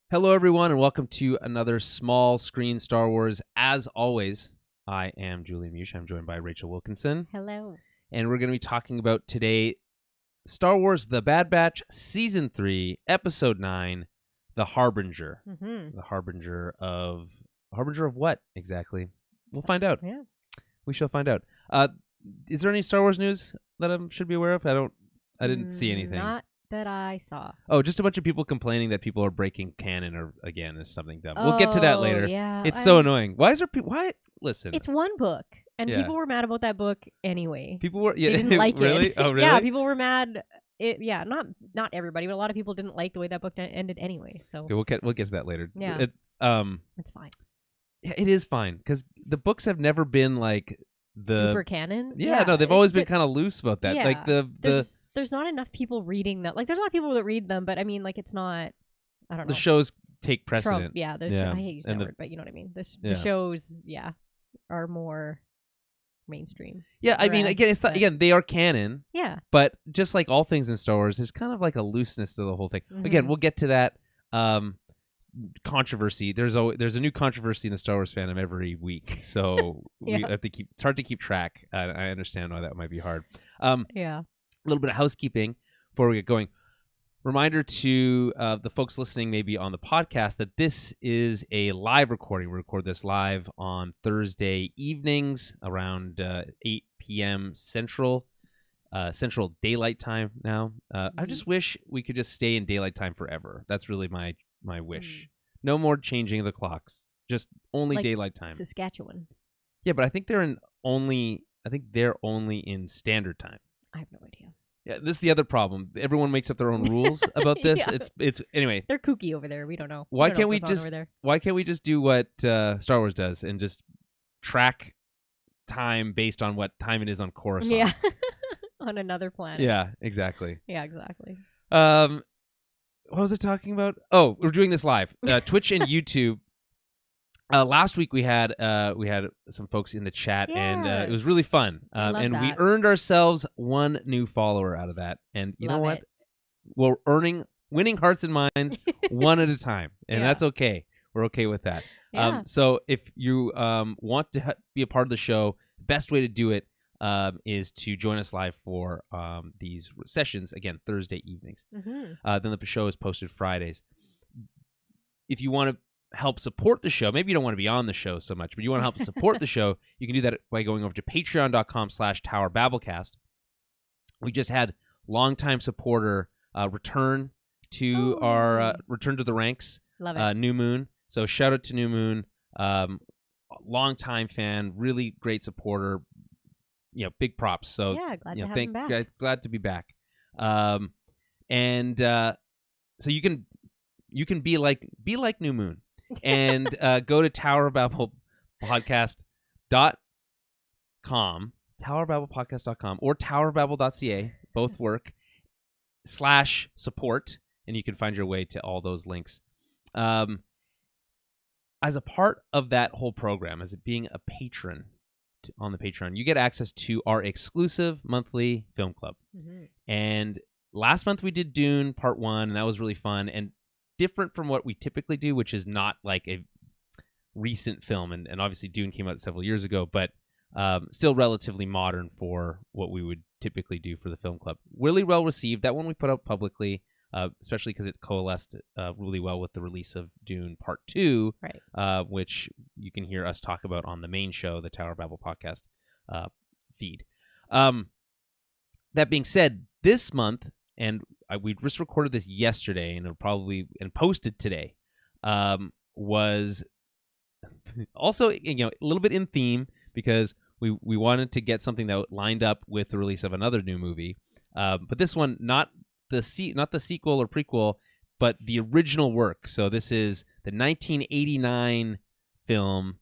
Hello, everyone, and welcome to another small screen Star Wars. As always, I am Julian and Rachel. I'm joined by Rachel Wilkinson. Hello. And we're going to be talking about today Star Wars The Bad Batch Season 3, Episode 9, The Harbinger. Mm-hmm. The Harbinger of what exactly? We'll find out. Yeah. We shall find out. Is there any Star Wars news that I should be aware of? I didn't see anything. Not that I saw. Oh, just a bunch of people complaining that people are breaking canon or something dumb. We'll get to that later. Yeah. It's so annoying. Why is there why? Listen. It's one book, and Yeah. people were mad about that book anyway. People were They didn't like really? it. Oh, really? Yeah, people were mad. Not everybody, but a lot of people didn't like the way that book ended anyway. So Okay, we'll get to that later. Yeah. It's fine. Yeah, it is fine because the books have never been like the Super canon. Yeah, no, they've always been kind of loose about that. Yeah. Like there's not enough people reading them. Like there's a lot of people that read them, but I mean, like it's not. I don't know. the shows take Trump, precedent. yeah, Yeah. I hate using And that word, but you know what I mean. The Yeah. shows, are more mainstream. Yeah, I mean, Whereas, again, it's not, but- again they are canon, Yeah. but just like all things in Star Wars, there's kind of like a looseness to the whole thing. Again, Mhm. we'll get to that controversy. There's a new controversy in the Star Wars fandom every week, so we Yeah. have to keep. It's hard to keep track. I understand why that might be hard. Yeah. A little bit of housekeeping before we get going. Reminder to the folks listening maybe on the podcast that this is a live recording. We record this live on Thursday evenings around 8 p.m. Central Daylight Time now. I just wish we could just stay in Daylight Time forever. That's really my wish. No more changing the clocks. Just only Like Daylight Time. Saskatchewan. Yeah, but I think they're only in Standard Time. I have no idea. Yeah, this is the other problem. Everyone makes up their own rules about this. Yeah. It's anyway. They're kooky over there. We don't know. Why don't know can't what we goes on just over there. Why can't we just do what Star Wars does and just track time based on what time it is on Coruscant? Yeah. On another planet. Yeah, exactly. Yeah, exactly. What was I talking about? Oh, we're doing this live. Twitch and YouTube. Last week we had some folks in the chat, and Yeah. it was really fun. I love And we that. earned ourselves one new follower out of that. And you know Love what? it. We're winning hearts and minds one at a time, and Yeah. that's okay. We're okay with that. Yeah. So if you want to be a part of the show, the best way to do it is to join us live for these sessions, again, Thursday evenings. Mhm. Then the show is posted Fridays. If you want to help support the show, maybe you don't want to be on the show so much, but you want to help support the show, you can do that by going over to patreon.com/TowerBabblecast. We just had longtime supporter return to return to the ranks, Love it. New Moon. So shout out to New Moon, longtime fan, really great supporter. Big props. So Yeah, glad to have him back. glad to be back. So you can be like New Moon and go to towerbabblepodcast.com, towerbabblepodcast.com or towerbabble.ca, both work, /support, and you can find your way to all those links. As a part of that whole program, as it being a patron on the Patreon, you get access to our exclusive monthly film club. Mhm. And last month we did Dune Part 1, and that was really fun and different from what we typically do, which is not like a recent film. And obviously Dune came out several years ago, but still relatively modern for what we would typically do for the film club. Really well received. That one we put out publicly, especially because it coalesced really well with the release of Dune Part 2, Right. which you can hear us talk about on the main show, the Tower Babble podcast feed. That being said, this month, and we just recorded this yesterday, and it'll probably posted today, was also a little bit in theme because we wanted to get something that lined up with the release of another new movie, but this one not the sequel or prequel, but the original work. So this is the 1989 film,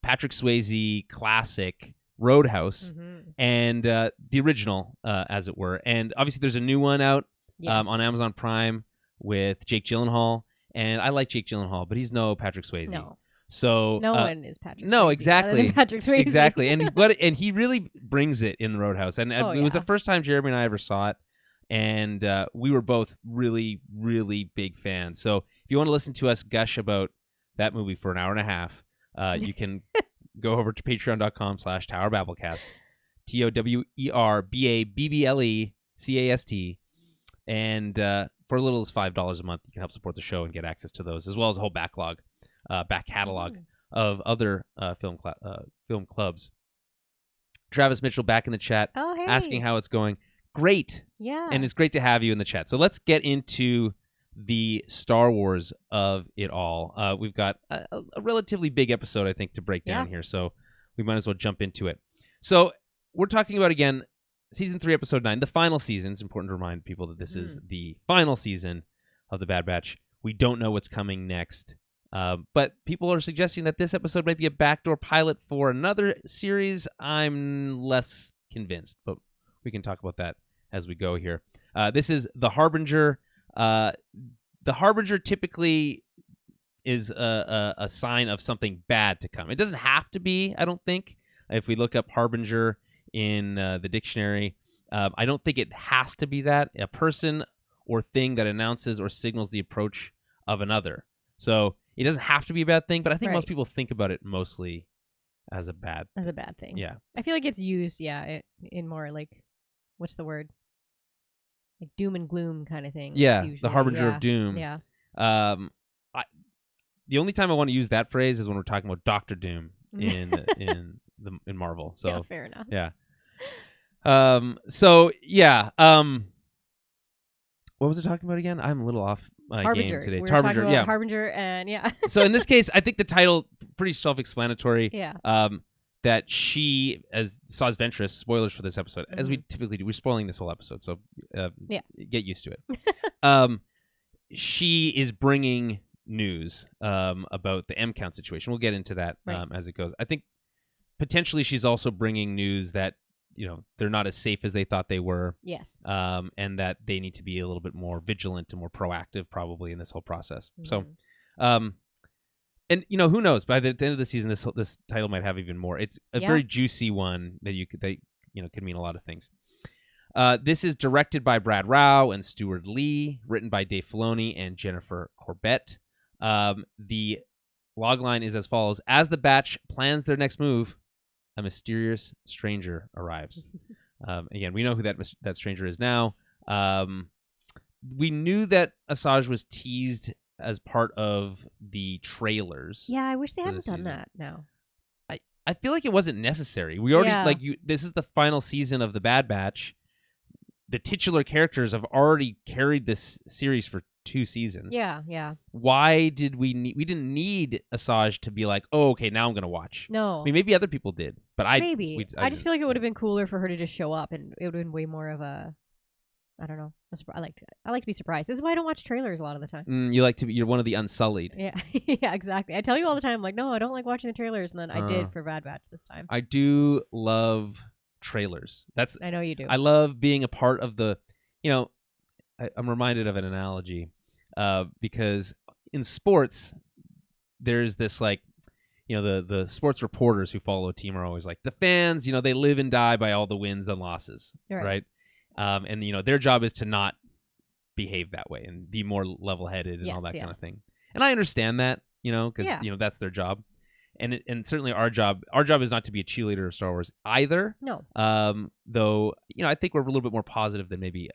Patrick Swayze classic Roadhouse, Mhm. and the original, as it were. And obviously there's a new one out Yes. on Amazon Prime with Jake Gyllenhaal, and I like Jake Gyllenhaal, but he's no Patrick Swayze. No. So No one is Patrick Swayze. no, other exactly. than Patrick Swayze. Exactly, and he really brings it in the Roadhouse, and Oh, it was the yeah. first time Jeremy and I ever saw it, and we were both really, really big fans. So if you want to listen to us gush about that movie for an hour and a half, you can go over to patreon.com/TowerBabblecast, TowerBabblecast, and for as little as $5 a month, you can help support the show and get access to those, as well as a whole back catalog of other film clubs. Travis Mitchell back in the chat, Oh, hey. asking how it's going. Great. Yeah. And it's great to have you in the chat. So let's get into the Star Wars of it all. We've got a relatively big episode, I think, to break down here. So we might as well jump into it. So we're talking about, again, Season 3, Episode 9, the final season. It's important to remind people that this is the final season of The Bad Batch. We don't know what's coming next. But people are suggesting that this episode might be a backdoor pilot for another series. I'm less convinced, but we can talk about that as we go here. This is The Harbinger. The Harbinger typically is a sign of something bad to come. It doesn't have to be, I don't think. If we look up Harbinger in the dictionary, I don't think it has to be that. A person or thing that announces or signals the approach of another. So it doesn't have to be a bad thing, but I think most people think about it mostly as a bad thing. Yeah. I feel like it's used, in more like, what's the word? Like doom and gloom kind of thing. Yeah, usually. the Harbinger of Doom. Yeah. The only time I want to use that phrase is when we're talking about Doctor Doom in Marvel. So yeah, fair enough. Yeah. So yeah. What was I talking about again? I'm a little off my Harbinger. game today. We're Harbinger, talking about Harbinger, and So in this case, I think the title pretty self-explanatory. Yeah. That she, as Saz Ventress, spoilers for this episode, as we typically do, we're spoiling this whole episode, so get used to it. She is bringing news about the M count situation. We'll get into that as it goes. I think potentially she's also bringing news that they're not as safe as they thought they were. Yes. And that they need to be a little bit more vigilant and more proactive, probably, in this whole process. So, and who knows? By the end of the season, this title might have even more. It's a very juicy one that could mean a lot of things. This is directed by Brad Rao and Stuart Lee, written by Dave Filoni and Jennifer Corbett. The logline is as follows: as the Batch plans their next move, a mysterious stranger arrives. Again, we know who that stranger is now. We knew that Asajj was teased as part of the trailers. Yeah, I wish they hadn't done that now. I feel like it wasn't necessary. We already this is the final season of the Bad Batch. The titular characters have already carried this series for 2 seasons. Yeah. Why did we didn't need Asajj to be like, oh, okay, now I'm going to watch. No. I mean, maybe other people did, but I just feel like it would have been cooler for her to just show up, and it would have been way more of a, I don't know. I like to be surprised. This is why I don't watch trailers a lot of the time. You're one of the unsullied. Yeah. Yeah, exactly. I tell you all the time, like, no, I don't like watching the trailers, and then I did for Bad Batch this time. I do love trailers. I know you do. I love being a part of the, I'm reminded of an analogy because in sports, there's this the sports reporters who follow a team are always like, the fans, they live and die by all the wins and losses, right? And their job is to not behave that way and be more level-headed and all that kind of thing. And I understand that, because that's their job. And certainly our job is not to be a cheerleader of Star Wars either. No. Though, I think we're a little bit more positive than maybe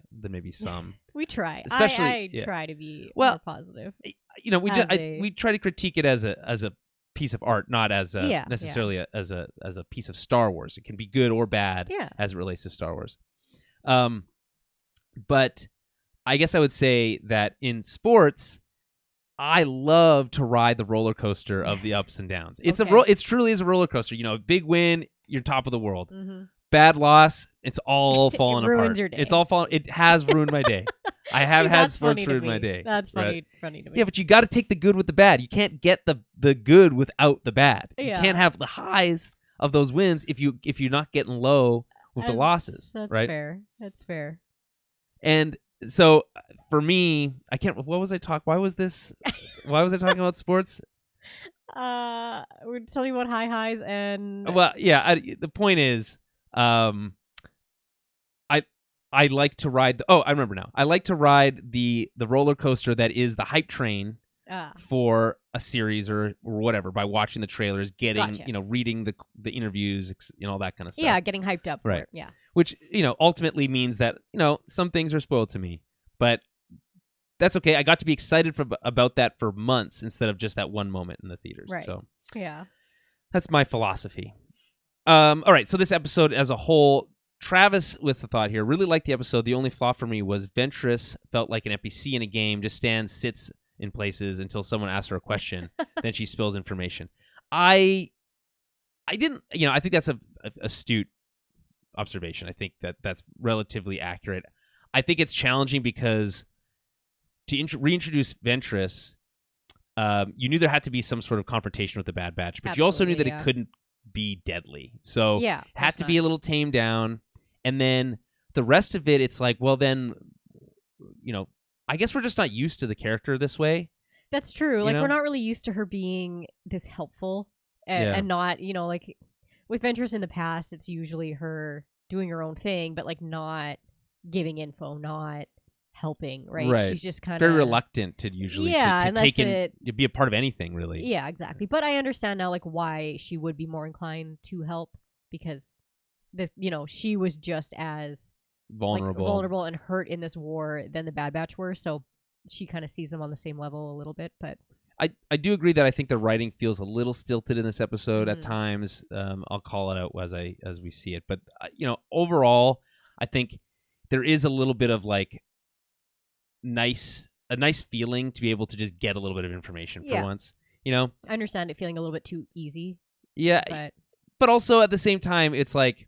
some. We try. Especially, I try to be more positive. We try to critique it as a piece of art, not as necessarily as a piece of Star Wars. It can be good or bad as it relates to Star Wars. But I guess I would say that in sports, I love to ride the roller coaster of the ups and downs. It's it truly is a roller coaster. Big win, you're top of the world. Mm-hmm. Bad loss, it's all falling apart. Ruins your day. It's all falling. It has ruined my day. I have had sports ruin my day. That's funny to me. Yeah, but you got to take the good with the bad. You can't get the good without the bad. Yeah. You can't have the highs of those wins if you're not getting low with the losses. That's right? fair. That's fair. And so for me, I can't. What was I talking? Why was I talking about sports? We're telling you about highs and. Well, yeah. The point is, I like to ride. I remember now. I like to ride the roller coaster that is the hype train for a series or whatever by watching the trailers, getting Gotcha. reading the interviews, all that kind of stuff. Yeah, getting hyped up. Right. For it. Yeah. Which ultimately means that some things are spoiled to me, but that's okay. I got to be excited about that for months instead of just that one moment in the theaters. Right. So yeah, that's my philosophy. All right. So this episode as a whole, Travis with the thought here, really liked the episode. The only flaw for me was Ventress felt like an NPC in a game, just stands, sits in places until someone asks her a question, then she spills information. I didn't, I think that's a astute observation. I think that's relatively accurate. I think it's challenging because to reintroduce Ventress, you knew there had to be some sort of confrontation with the Bad Batch, but you also knew that it couldn't be deadly. So it had to be a little tamed down. And then the rest of it, it's like, well, then, I guess we're just not used to the character this way. That's true. Like, we're not really used to her being this helpful and not, like with Ventress in the past, it's usually her doing her own thing, but like not giving info, not helping, right? She's just kind of very reluctant to usually to take in, to be a part of anything, really. Yeah, exactly. But I understand now, like, why she would be more inclined to help because she was just as vulnerable and hurt in this war than the Bad Batch were. So she kind of sees them on the same level a little bit. But I do agree that I think the writing feels a little stilted in this episode at times. I'll call it out as we see it. But overall, I think there is a little bit of like a nice feeling to be able to just get a little bit of information for once. I understand it feeling a little bit too easy. Yeah, but also at the same time, it's like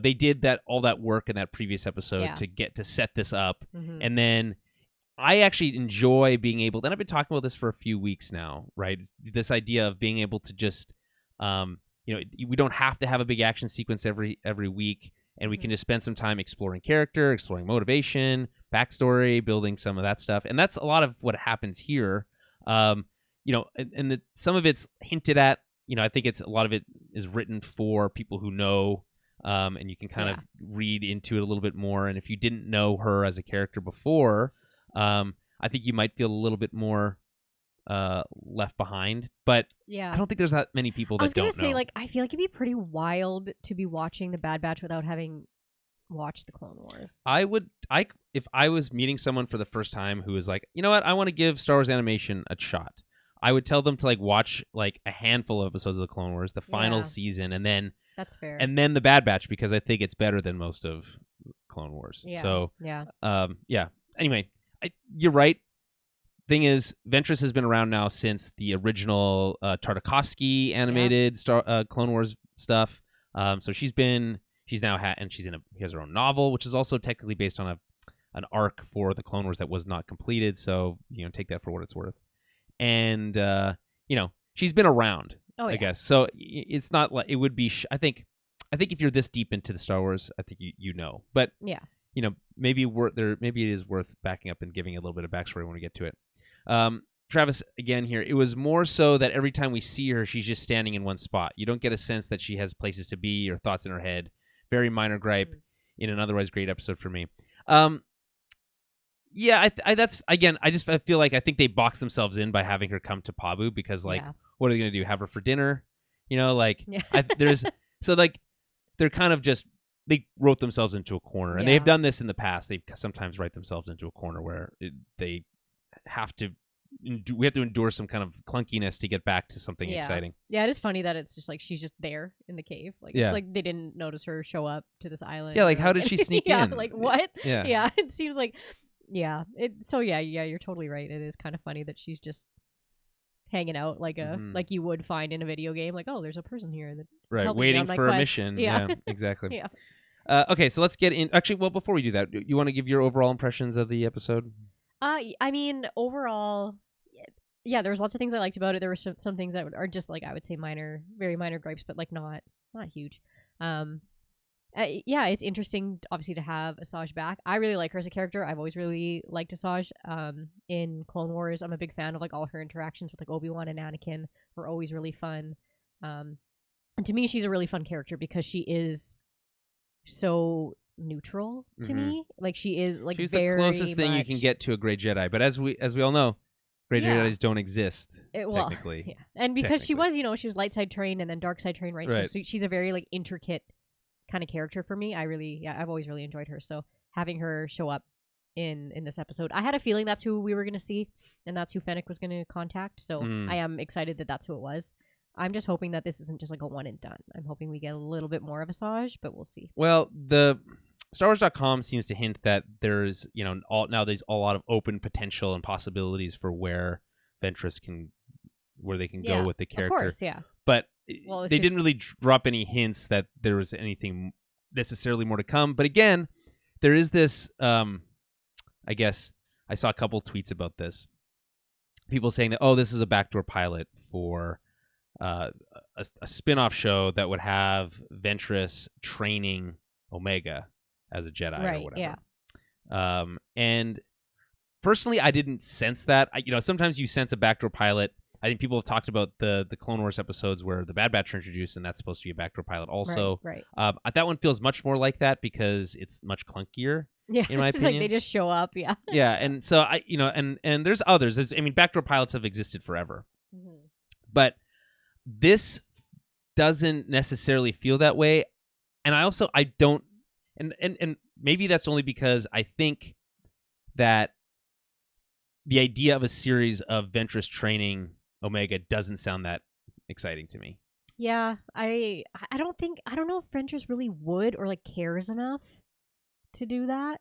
they did all that work in that previous episode to set this up, and then I actually enjoy being able. And I've been talking about this for a few weeks now, right? This idea of being able to just, we don't have to have a big action sequence every week. And we can just spend some time exploring character, exploring motivation, backstory, building some of that stuff. And that's a lot of what happens here. And some of it's hinted at. I think a lot of it is written for people who know, and you can kind of read into it a little bit more. And if you didn't know her as a character before, I think you might feel a little bit more left behind, but I don't think there's that many people that don't know. I was gonna say, like, I feel like it'd be pretty wild to be watching the Bad Batch without having watched the Clone Wars. If I was meeting someone for the first time who was like, you know what, I want to give Star Wars animation a shot, I would tell them to like watch like a handful of episodes of the Clone Wars, the final season, and then that's fair, and then the Bad Batch, because I think it's better than most of Clone Wars. Yeah. So Anyway, you're right. Thing is, Ventress has been around now since the original Tartakovsky animated Clone Wars stuff. So she has her own novel, which is also technically based on an arc for the Clone Wars that was not completed. So take that for what it's worth. And she's been around, I guess. So it's not like it would be. I think if you're this deep into the Star Wars, I think you know. But maybe it is worth backing up and giving a little bit of backstory when we get to it. Travis, again here, it was more so that every time we see her, she's just standing in one spot. You don't get a sense that she has places to be or thoughts in her head. Very minor gripe in an otherwise great episode for me. That's again. I feel like I think they boxed themselves in by having her come to Pabu because what are they gonna do? Have her for dinner? They're kind of just. They wrote themselves into a corner, and they've done this in the past. They sometimes write themselves into a corner where we have to endure some kind of clunkiness to get back to something exciting. Yeah, it is funny that it's just like she's just there in the cave. It's like they didn't notice her show up to this island. Yeah, like how did she sneak in? Like what? Yeah, it seems like you're totally right. It is kind of funny that she's just hanging out like like you would find in a video game. Like, oh, there's a person here that's waiting for a mission. Yeah, exactly. Okay, so let's get in. Actually, well, before we do that, you want to give your overall impressions of the episode? I mean, overall, there was lots of things I liked about it. There were some things that are just like I would say very minor gripes, but like not huge. It's interesting, obviously, to have Asajj back. I really like her as a character. I've always really liked Asajj. In Clone Wars, I'm a big fan of like all her interactions with like Obi-Wan and Anakin were always really fun. And to me, she's a really fun character because she is so neutral to me. Like she is like she's very the closest thing you can get to a great Jedi. But as we all know, Grey Yeah. Jedis don't exist Well, technically. yeah. And because she Technically. was, she was light side trained and then dark side trained, right? Right. So she's a very like intricate kind of character for me. I've always really enjoyed her. So having her show up in this episode, I had a feeling that's who we were going to see, and that's who Fennec was going to contact. So I am excited that that's who it was. I'm just hoping that this isn't just like a one and done. I'm hoping we get a little bit more of Asajj, but we'll see. Well, the StarWars.com seems to hint that there's, there's a lot of open potential and possibilities for where Ventress where they can go with the character. Of course, yeah. But Well, they didn't really drop any hints that there was anything necessarily more to come. But again, there is this, I guess I saw a couple tweets about this. People saying that, this is a backdoor pilot for a spin-off show that would have Ventress training Omega as a Jedi or whatever. Yeah. And personally, I didn't sense that. Sometimes you sense a backdoor pilot. I think people have talked about the Clone Wars episodes where the Bad Batch are introduced, and that's supposed to be a backdoor pilot also. Right. That one feels much more like that because it's much clunkier. Yeah, in my it's opinion. like they just show up. Yeah. Yeah, and so and there's others. Backdoor pilots have existed forever, but this doesn't necessarily feel that way. And I don't, and maybe that's only because I think that the idea of a series of Ventress training Omega doesn't sound that exciting to me. Yeah, I don't know if Ventress really would or like cares enough to do that.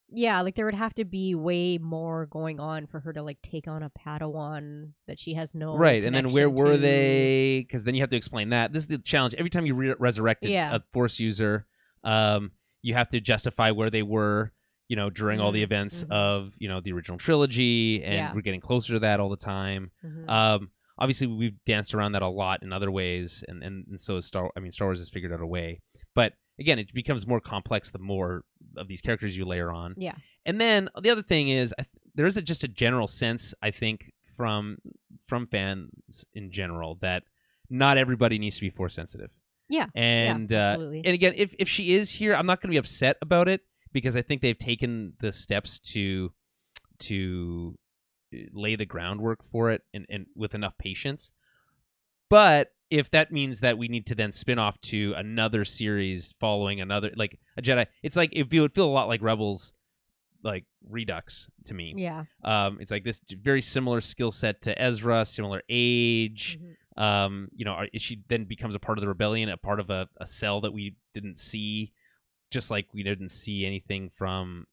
Yeah, like there would have to be way more going on for her to like take on a Padawan that she has no right. And then where were to. they? Because then you have to explain that. This is the challenge. Every time you resurrected a Force user, you have to justify where they were, during all the events of the original trilogy, and we're getting closer to that all the time. Obviously, we've danced around that a lot in other ways, and so is Star Wars has figured out a way, but. Again, it becomes more complex the more of these characters you layer on. Yeah. And then the other thing is there is just a general sense, I think, from fans in general that not everybody needs to be Force sensitive. Yeah. And absolutely. And again, if she is here, I'm not going to be upset about it because I think they've taken the steps to lay the groundwork for it and with enough patience. But if that means that we need to then spin off to another series following another, like a Jedi, it's like it would feel a lot like Rebels, like Redux to me. Yeah. It's like this very similar skill set to Ezra, similar age. She then becomes a part of the rebellion, a part of a cell that we didn't see, just like we didn't see anything from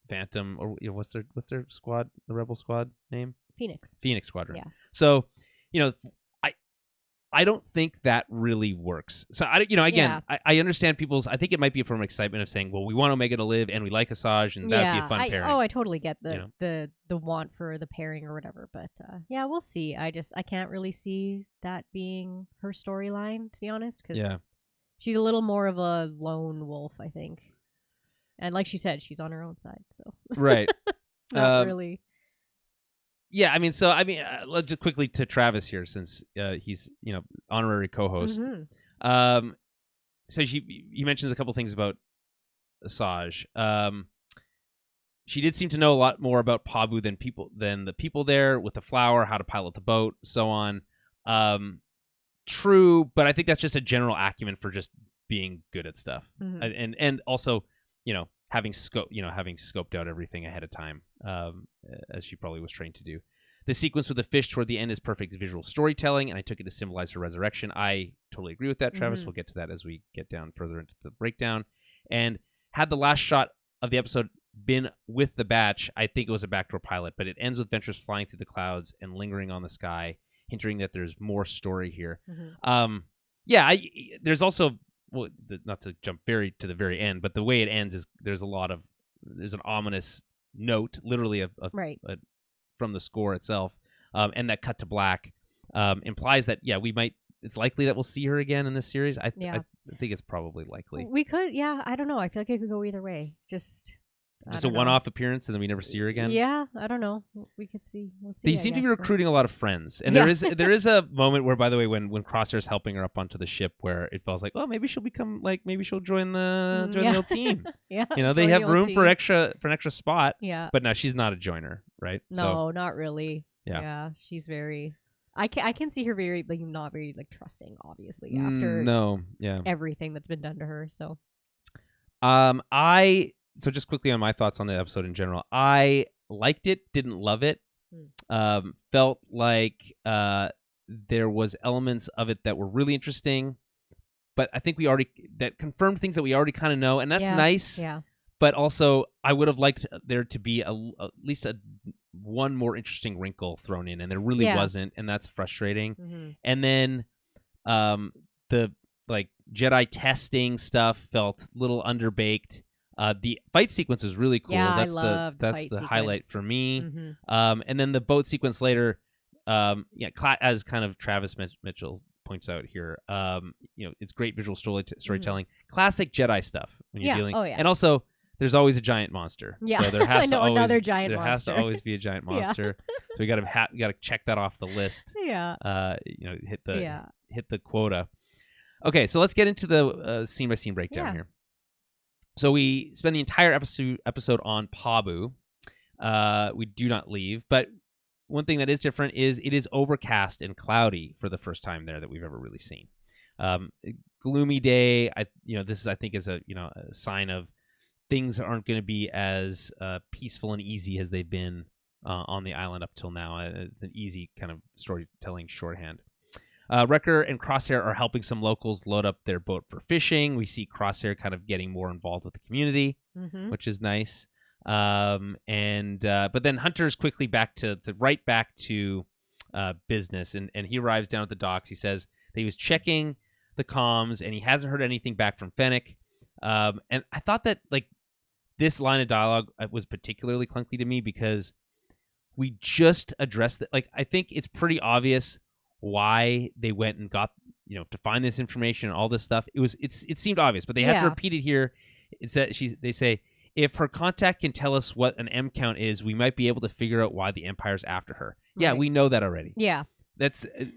Phantom or what's their squad, the Rebel squad name? Phoenix Squadron. Yeah. So I don't think that really works. So I understand people's. I think it might be from excitement of saying, well, we want Omega to live and we like Asajj, and that'd be a fun pairing. I totally get the want for the pairing or whatever, but we'll see. I can't really see that being her storyline, to be honest, because she's a little more of a lone wolf, I think, and like she said, she's on her own side, so right, not really. Yeah, let's just quickly to Travis here, since he's honorary co-host. So he mentions a couple things about Asajj. She did seem to know a lot more about Pabu than the people there with the flower, how to pilot the boat, so on. True, but I think that's just a general acumen for just being good at stuff, and also having scoped out everything ahead of time, as she probably was trained to do. The sequence with the fish toward the end is perfect visual storytelling, and I took it to symbolize her resurrection. I totally agree with that, Travis. We'll get to that as we get down further into the breakdown. And had the last shot of the episode been with the batch, I think it was a backdoor pilot, but it ends with Ventress flying through the clouds and lingering on the sky, hinting that there's more story here. There's also, well, not to jump to the very end, but the way it ends is there's an ominous note, literally from the score itself, and that cut to black implies that it's likely that we'll see her again in this series. I think it's probably likely. We could, I don't know. I feel like it could go either way. Just Just a one-off appearance, and then we never see her again. Yeah, I don't know. We could see. We'll see. They seem to be recruiting a lot of friends, and there is a moment where, by the way, when Crosshair's helping her up onto the ship, where it feels like, oh, maybe she'll become like, maybe she'll join the old team. Yeah, they have room for an extra spot. Yeah, but no, she's not a joiner, right? No, not really. Yeah, she's very. I can see her very not very trusting, obviously, after everything that's been done to her. So, So just quickly on my thoughts on the episode in general, I liked it, didn't love it. Felt like there was elements of it that were really interesting, but I think that confirmed things that we already kind of know, and that's nice. Yeah. But also, I would have liked there to be at least one more interesting wrinkle thrown in, and there really wasn't, and that's frustrating. Mm-hmm. And then the Jedi testing stuff felt a little underbaked. The fight sequence is really cool. Yeah, that's I love the highlight for me. Mm-hmm. And then the boat sequence later, as kind of Travis Mitchell points out here, it's great visual storytelling, classic Jedi stuff when you're dealing. Oh, yeah. And also, there's always a giant monster. Yeah, so there has to always another giant there monster. has to always be a giant monster. So we gotta check that off the list. Yeah. Hit the quota. Okay, so let's get into the scene by scene breakdown here. So we spend the entire episode on Pabu. We do not leave, but one thing that is different is it is overcast and cloudy for the first time there that we've ever really seen. Gloomy day. This is, I think, is a sign of things aren't going to be as peaceful and easy as they've been on the island up till now. It's an easy kind of storytelling shorthand. Wrecker and Crosshair are helping some locals load up their boat for fishing. We see Crosshair kind of getting more involved with the community, which is nice. But then Hunter's quickly back to business, and he arrives down at the docks. He says that he was checking the comms, and he hasn't heard anything back from Fennec. And I thought that this line of dialogue was particularly clunky to me because we just addressed it. I think it's pretty obvious why they went and got to find this information and all this stuff. It seemed obvious, but they had to repeat it here. They say, if her contact can tell us what an M count is, we might be able to figure out why the Empire's after her. Right. Yeah, we know that already. Yeah, that's I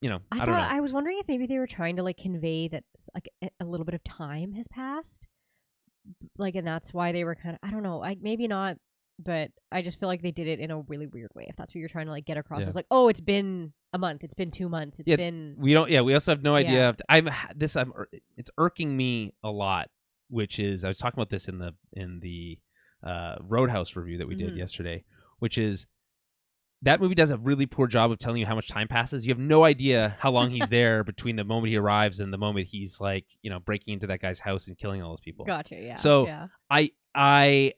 don't know. I was wondering if maybe they were trying to convey that a little bit of time has passed, and that's why they were kind of, I don't know, maybe not, but I just feel like they did it in a really weird way. If that's what you're trying to get across, it's oh, it's been a month, it's been 2 months, it's been. We don't. Yeah, we also have no idea. It's irking me a lot. Which is, I was talking about this in the Roadhouse review that we did yesterday. Which is, that movie does a really poor job of telling you how much time passes. You have no idea how long he's there between the moment he arrives and the moment he's breaking into that guy's house and killing all those people. Gotcha. Yeah. So I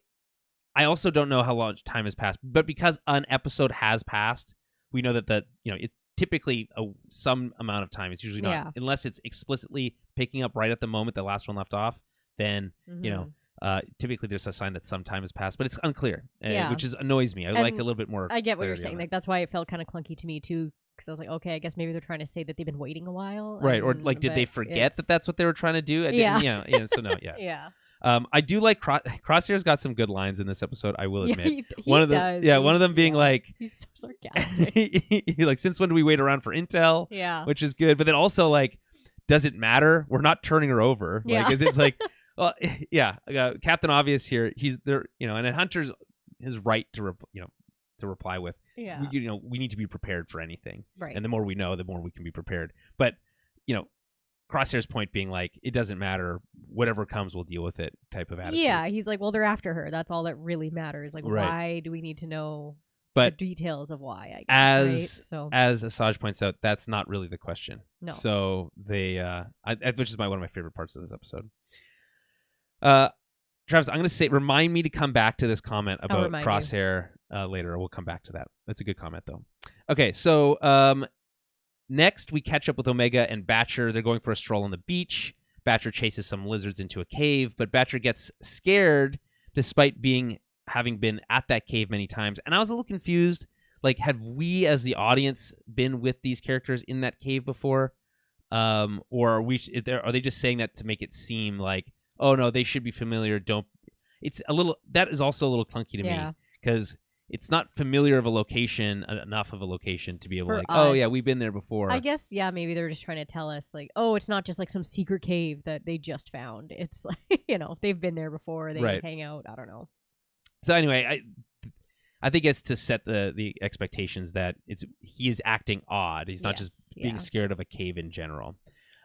also don't know how long time has passed, but because an episode has passed, we know that it's typically some amount of time. It's usually not, unless it's explicitly picking up right at the moment the last one left off. Then typically there's a sign that some time has passed, but it's unclear, which annoys me. I like a little bit more. I get what you're saying. That's why it felt kind of clunky to me too, because I was like, okay, I guess maybe they're trying to say that they've been waiting a while, right? Or did they forget that that's what they were trying to do? So no, yeah. Yeah. I do like Crosshair's got some good lines in this episode. I will admit. He one of them, does. One of them being he's so sarcastic. Since when do we wait around for intel? Yeah, which is good. But then also does it matter? We're not turning her over. Yeah. It's well, yeah. Captain Obvious here. He's there. And then Hunter's his right to reply with. Yeah. We need to be prepared for anything. Right. And the more we know, the more we can be prepared. But Crosshair's point being it doesn't matter, whatever comes, we'll deal with it type of attitude. Yeah, he's well, they're after her. That's all that really matters. Right. Why do we need to know the details of why? I guess, as Asajj points out, that's not really the question. No. So they, which is one of my favorite parts of this episode. Travis, I'm going to say, remind me to come back to this comment about Crosshair later. We'll come back to that. That's a good comment, though. Okay, so next, we catch up with Omega and Batcher. They're going for a stroll on the beach. Batcher chases some lizards into a cave, but Batcher gets scared despite having been at that cave many times. And I was a little confused. Have we, as the audience, been with these characters in that cave before? Or are they just saying that to make it seem oh no, they should be familiar. Don't. it's a little, that is also a little clunky to me because it's not familiar of a location enough of a location to be able For to like, oh yeah, us, we've been there before. I guess, yeah, maybe they're just trying to tell us like, oh, it's not just like some secret cave that they just found. It's like, they've been there before. They hang out. I don't know. So anyway, I think it's to set the expectations that he is acting odd. He's not just being scared of a cave in general.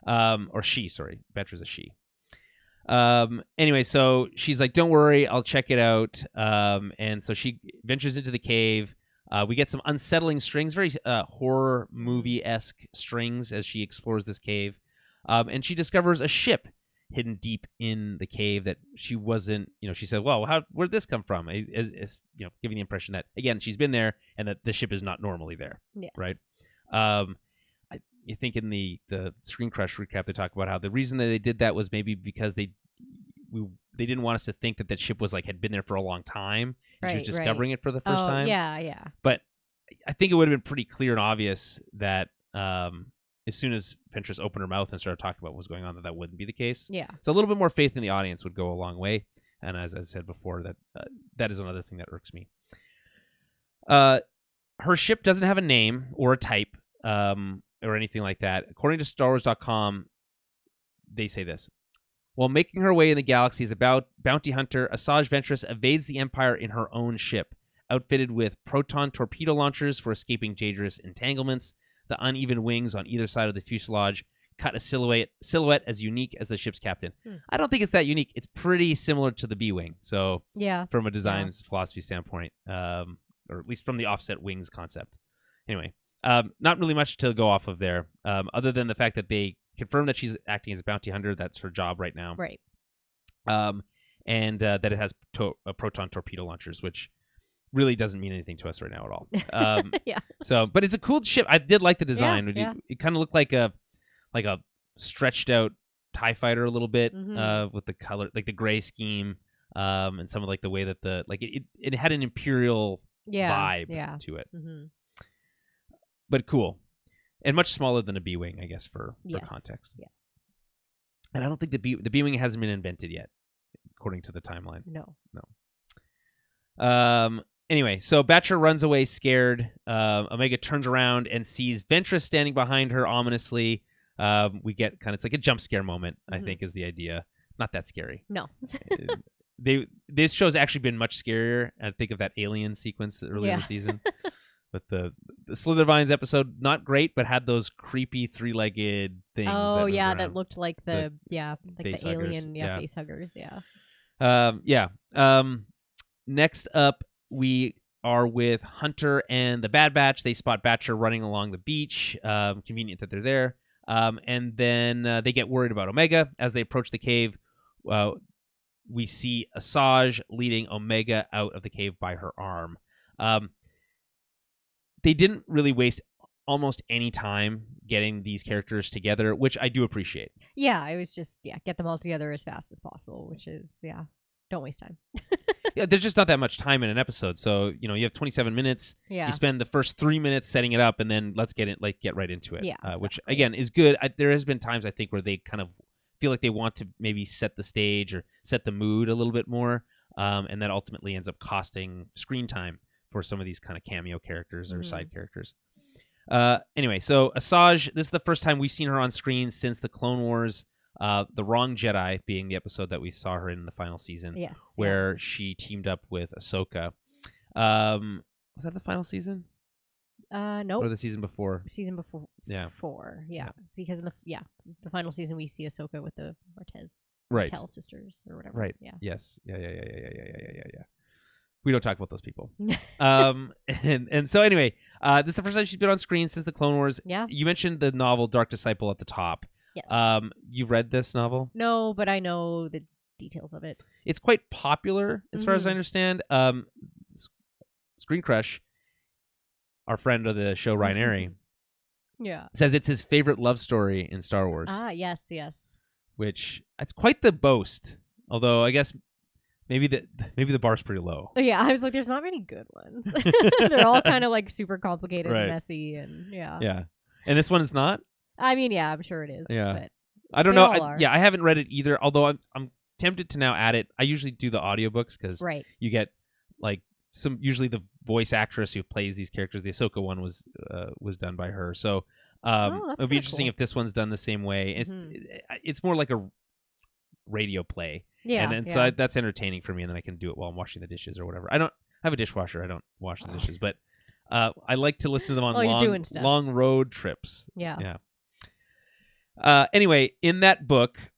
Or she, sorry. Betra's a she. Anyway, so she's like, don't worry, I'll check it out. And so she ventures into the cave. We get some unsettling strings, very horror movie-esque strings as she explores this cave. And she discovers a ship hidden deep in the cave that she wasn't, she said, well, where'd this come from? It's giving the impression that, again, she's been there and that the ship is not normally there. Yes. Right? I think in the Screen Crush recap, they talk about how the reason that they did that was maybe because they didn't want us to think that ship was had been there for a long time. And she was discovering it for the first time. Yeah. But I think it would have been pretty clear and obvious that as soon as Ventress opened her mouth and started talking about what was going on, that wouldn't be the case. Yeah. So a little bit more faith in the audience would go a long way. And as I said before, that is another thing that irks me. Her ship doesn't have a name or a type. Or anything like that. According to StarWars.com, they say this. While making her way in the galaxy as a bounty hunter, Asajj Ventress evades the Empire in her own ship, outfitted with proton torpedo launchers for escaping dangerous entanglements. The uneven wings on either side of the fuselage cut a silhouette as unique as the ship's captain. I don't think it's that unique. It's pretty similar to the B-Wing. So from a design philosophy standpoint, or at least from the offset wings concept. Anyway. Not really much to go off of there, other than the fact that they confirmed that she's acting as a bounty hunter. That's her job right now. Right. And that it has proton torpedo launchers, which really doesn't mean anything to us right now at all. Yeah. So, but it's a cool ship. I did like the design. Yeah. It kind of looked like a stretched out TIE fighter a little bit, with the color, like the gray scheme, and some of the way that it had an Imperial vibe to it. Mm-hmm. But cool. And much smaller than a B-Wing, I guess, for context. Yes. And I don't think the B-Wing hasn't been invented yet, according to the timeline. No. Anyway, so Batra runs away scared. Omega turns around and sees Ventress standing behind her ominously. We get it's like a jump scare moment, I think, is the idea. Not that scary. No. This show's actually been much scarier. I think of that alien sequence earlier in the season. But the Slithervines episode, not great, but had those creepy three-legged things. Oh, that looked like the alien face huggers. Next up, we are with Hunter and the Bad Batch. They spot Batcher running along the beach. Convenient that they're there. And then they get worried about Omega. As they approach the cave, we see Asajj leading Omega out of the cave by her arm. They didn't really waste almost any time getting these characters together, which I do appreciate. Yeah, it was just, get them all together as fast as possible, which is, don't waste time. There's just not that much time in an episode. So, you have 27 minutes. Yeah. You spend the first 3 minutes setting it up, and then let's get right into it. Yeah, exactly. Which, again, is good. There has been times, I think, where they kind of feel like they want to maybe set the stage or set the mood a little bit more, and that ultimately ends up costing screen time for some of these kind of cameo characters or side characters. Anyway, so Asajj, this is the first time we've seen her on screen since the Clone Wars, The Wrong Jedi being the episode that we saw her in the final season. Yes. Where she teamed up with Ahsoka. Was that the final season? Nope. Or the season before? Season before. Yeah. Yeah. Because in the final season we see Ahsoka with the Martell sisters or whatever. Right. Yeah. Yes. Yeah. We don't talk about those people. And so anyway, this is the first time she's been on screen since the Clone Wars. Yeah. You mentioned the novel Dark Disciple at the top. Yes. You've read this novel? No, but I know the details of it. It's quite popular, as far as I understand. Screen Crush, our friend of the show, Ryan Airy, says it's his favorite love story in Star Wars. Ah, yes. Which, it's quite the boast. Although, I guess maybe the bar's pretty low. Yeah, I was like, there's not many good ones. They're all kind of super complicated and messy, and Yeah. And this one is not? I mean, I'm sure it is. Yeah. But I don't know. I haven't read it either, although I'm tempted to now add it. I usually do the audiobooks because Right. you get like usually the voice actress who plays these characters. The Ahsoka one was done by her. So that's it'll be kinda interesting cool. if this one's done the same way. It's more like a radio play. Yeah. And so that's entertaining for me, and then I can do it while I'm washing the dishes or whatever. I have a dishwasher. I don't wash the dishes, but I like to listen to them on long road trips. Yeah. Anyway, in that book,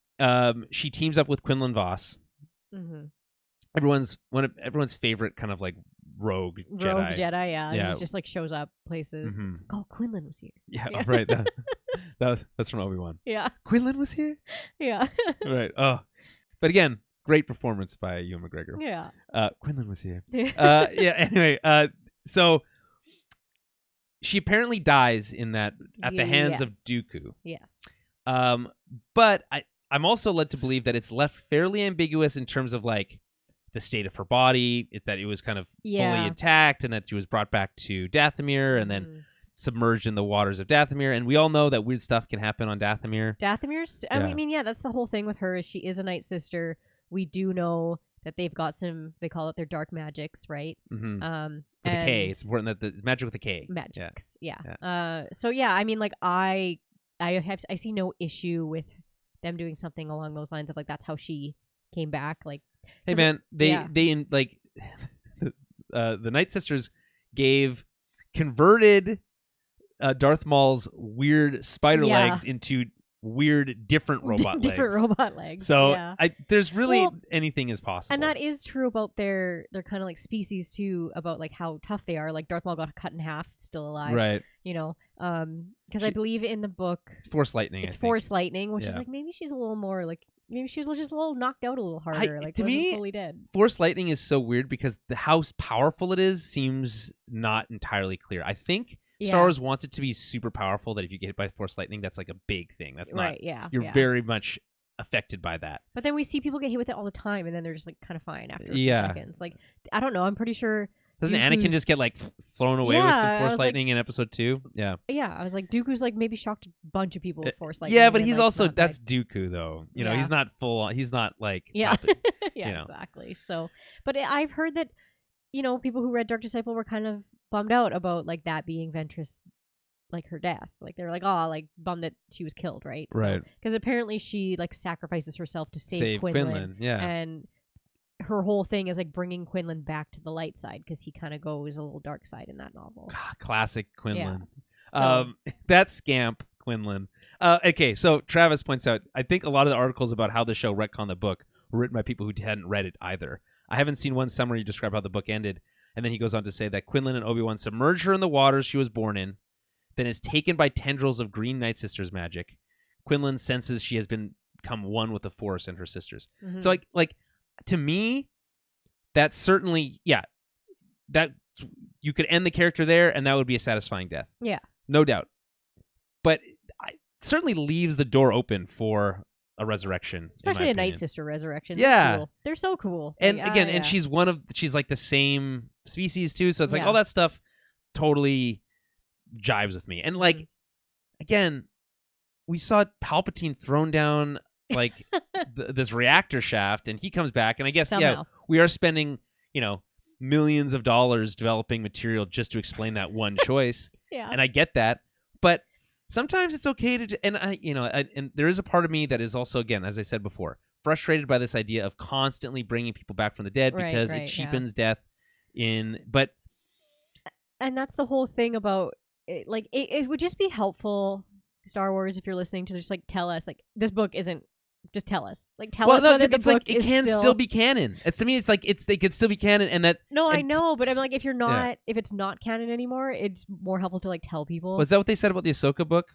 she teams up with Quinlan Voss. Mm-hmm. Everyone's favorite kind of like rogue Jedi. Rogue Jedi, yeah. He just like shows up places. Mm-hmm. It's like, oh, Quinlan was here. Yeah, right. That's from Obi-Wan. Yeah. Quinlan was here? Yeah. Right. Oh. But again, great performance by Ewan McGregor. Yeah. Quinlan was here. Anyway, so she apparently dies in that at the hands of Dooku. Yes. But I'm also led to believe that it's left fairly ambiguous in terms of like the state of her body, that it was kind of fully intact, and that she was brought back to Dathomir and then submerged in the waters of Dathomir. And we all know that weird stuff can happen on Dathomir. I mean, that's the whole thing with her. Is she is a Night Sister. We do know that they've got they call it their dark magics, right? Mm-hmm. With a K. It's important that the magic with a K. Magics, yeah. So yeah, I mean, like I see no issue with them doing something along those lines of like that's how she came back. Like, hey man, they like the Night Sisters converted Darth Maul's weird spider legs into weird different robot legs. So there's really anything is possible. And that is true about their kind of like species too, about like how tough they are. Like Darth Maul got cut in half, still alive. Right. You know, because I believe in the book it's Force Lightning. It's Force Lightning, which is like maybe she's a little more like maybe she was just a little knocked out a little harder. Like to me, fully dead. Force Lightning is so weird because how powerful it is seems not entirely clear. I think Star Wars wants it to be super powerful, that if you get hit by Force Lightning, that's like a big thing. That's not right. Yeah, you're very much affected by that. But then we see people get hit with it all the time, and then they're just like kind of fine after a few seconds. Like I don't know. I'm pretty sure. Doesn't Anakin just get like thrown away with some Force Lightning in Episode 2? Yeah. Yeah, I was like, Dooku's like maybe shocked a bunch of people with Force Lightning. Yeah, but he's also that's Dooku though. You know, he's not full. He's not like exactly. So, but I've heard that people who read Dark Disciple were kind of bummed out about like that being Ventress, like her death. Like they're like, oh, like bummed that she was killed, right? Right. Because apparently she like sacrifices herself to save Quinlan. Yeah. And her whole thing is like bringing Quinlan back to the light side because he kind of goes a little dark side in that novel. Classic Quinlan. Yeah. That scamp Quinlan. Okay, so Travis points out, I think a lot of the articles about how the show retconned the book were written by people who hadn't read it either. I haven't seen one summary describe how the book ended. And then he goes on to say that Quinlan and Obi-Wan submerge her in the waters she was born in, then is taken by tendrils of green Night Sisters magic. Quinlan senses she has become one with the Force and her sisters. Mm-hmm. So like to me, that's certainly that you could end the character there, and that would be a satisfying death. Yeah, no doubt. But it certainly leaves the door open for a resurrection, especially a Night Sister resurrection. Yeah, cool. They're so cool. And again, and she's like the same species too, so it's like all that stuff totally jives with me. And like again, we saw Palpatine thrown down like this reactor shaft, and he comes back, and I guess we are spending millions of dollars developing material just to explain that one choice. And I get that, but sometimes it's okay to, and and there is a part of me that is also, again, as I said before, frustrated by this idea of constantly bringing people back from the dead because it cheapens death but and that's the whole thing about it, like it would just be helpful, Star Wars, if you're listening, to just like tell us like this book isn't. Just tell us, like, tell us whether the book it can still be canon. It's to me, it's like they could still be canon, and that. No, I know, but I'm like, if it's not canon anymore, it's more helpful to like tell people. Was that what they said about the Ahsoka book?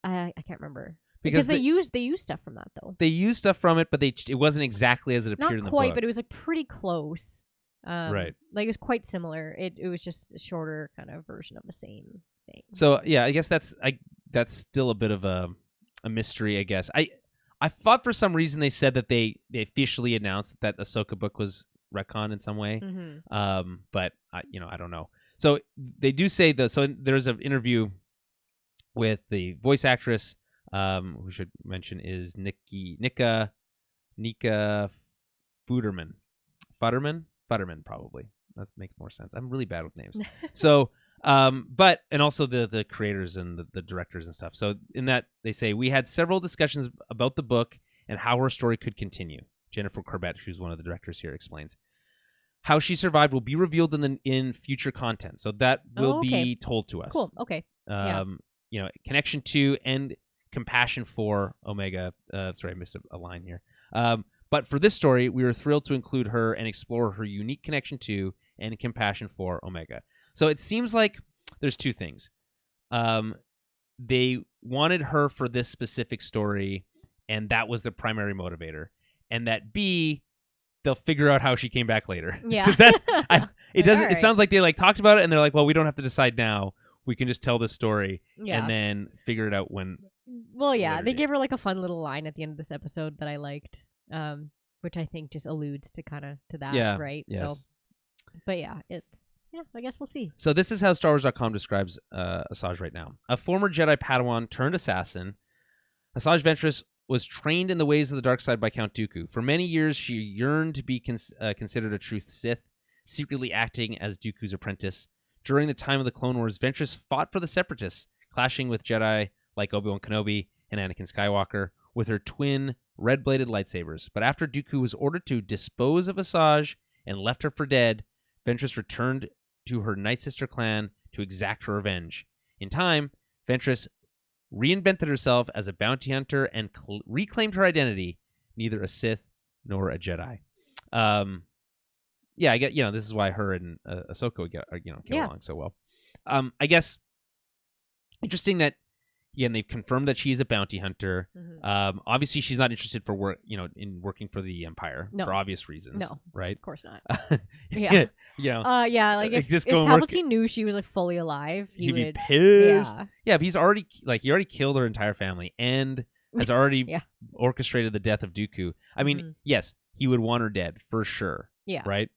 I can't remember because they used stuff from that though. They used stuff from it, but it wasn't exactly as it appeared in the book. Not quite, but it was like pretty close. Right. Like it was quite similar. It was just a shorter kind of version of the same thing. So yeah, I guess that's still a bit of a mystery. I guess I thought for some reason they said that they officially announced that Ahsoka book was retconned in some way. Mm-hmm. But I don't know. So they do say so there's an interview with the voice actress, who should mention is Nika Nika Futterman, probably. That makes more sense. I'm really bad with names. So, but and also the creators and the directors and stuff. So in that they say we had several discussions about the book and how her story could continue. Jennifer Corbett, who's one of the directors here, explains how she survived will be revealed in future content. So that will be told to us. Cool. Okay. Connection to and compassion for Omega. Sorry, I missed a line here. But for this story, we were thrilled to include her and explore her unique connection to and compassion for Omega. So it seems like there's two things. They wanted her for this specific story, and that was the primary motivator. And that B, they'll figure out how she came back later. Yeah. Because it doesn't. Right. It sounds like they talked about it, and they're like, well, we don't have to decide now. We can just tell this story and then figure it out when. Well, yeah, they gave her a fun little line at the end of this episode that I liked. Which I think just alludes to that, right? Yes. So, but I guess we'll see. So this is how StarWars.com describes Asajj right now. A former Jedi Padawan turned assassin, Asajj Ventress was trained in the ways of the dark side by Count Dooku. For many years, she yearned to be considered a true Sith, secretly acting as Dooku's apprentice. During the time of the Clone Wars, Ventress fought for the Separatists, clashing with Jedi like Obi-Wan Kenobi and Anakin Skywalker with her twin red-bladed lightsabers. But after Dooku was ordered to dispose of Asajj and left her for dead, Ventress returned to her Night Sister clan to exact her revenge. In time, Ventress reinvented herself as a bounty hunter and reclaimed her identity, neither a Sith nor a Jedi. I get, this is why her and Ahsoka get along so well. I guess interesting that again they've confirmed that she's a bounty hunter. Mm-hmm. Obviously, she's not interested for work, in working for the Empire for obvious reasons. No, right? Of course not. Yeah. If Palpatine knew she was fully alive, he'd be pissed. Yeah, but he's already killed her entire family and has already orchestrated the death of Dooku. I mean, yes, he would want her dead for sure. Yeah. Right.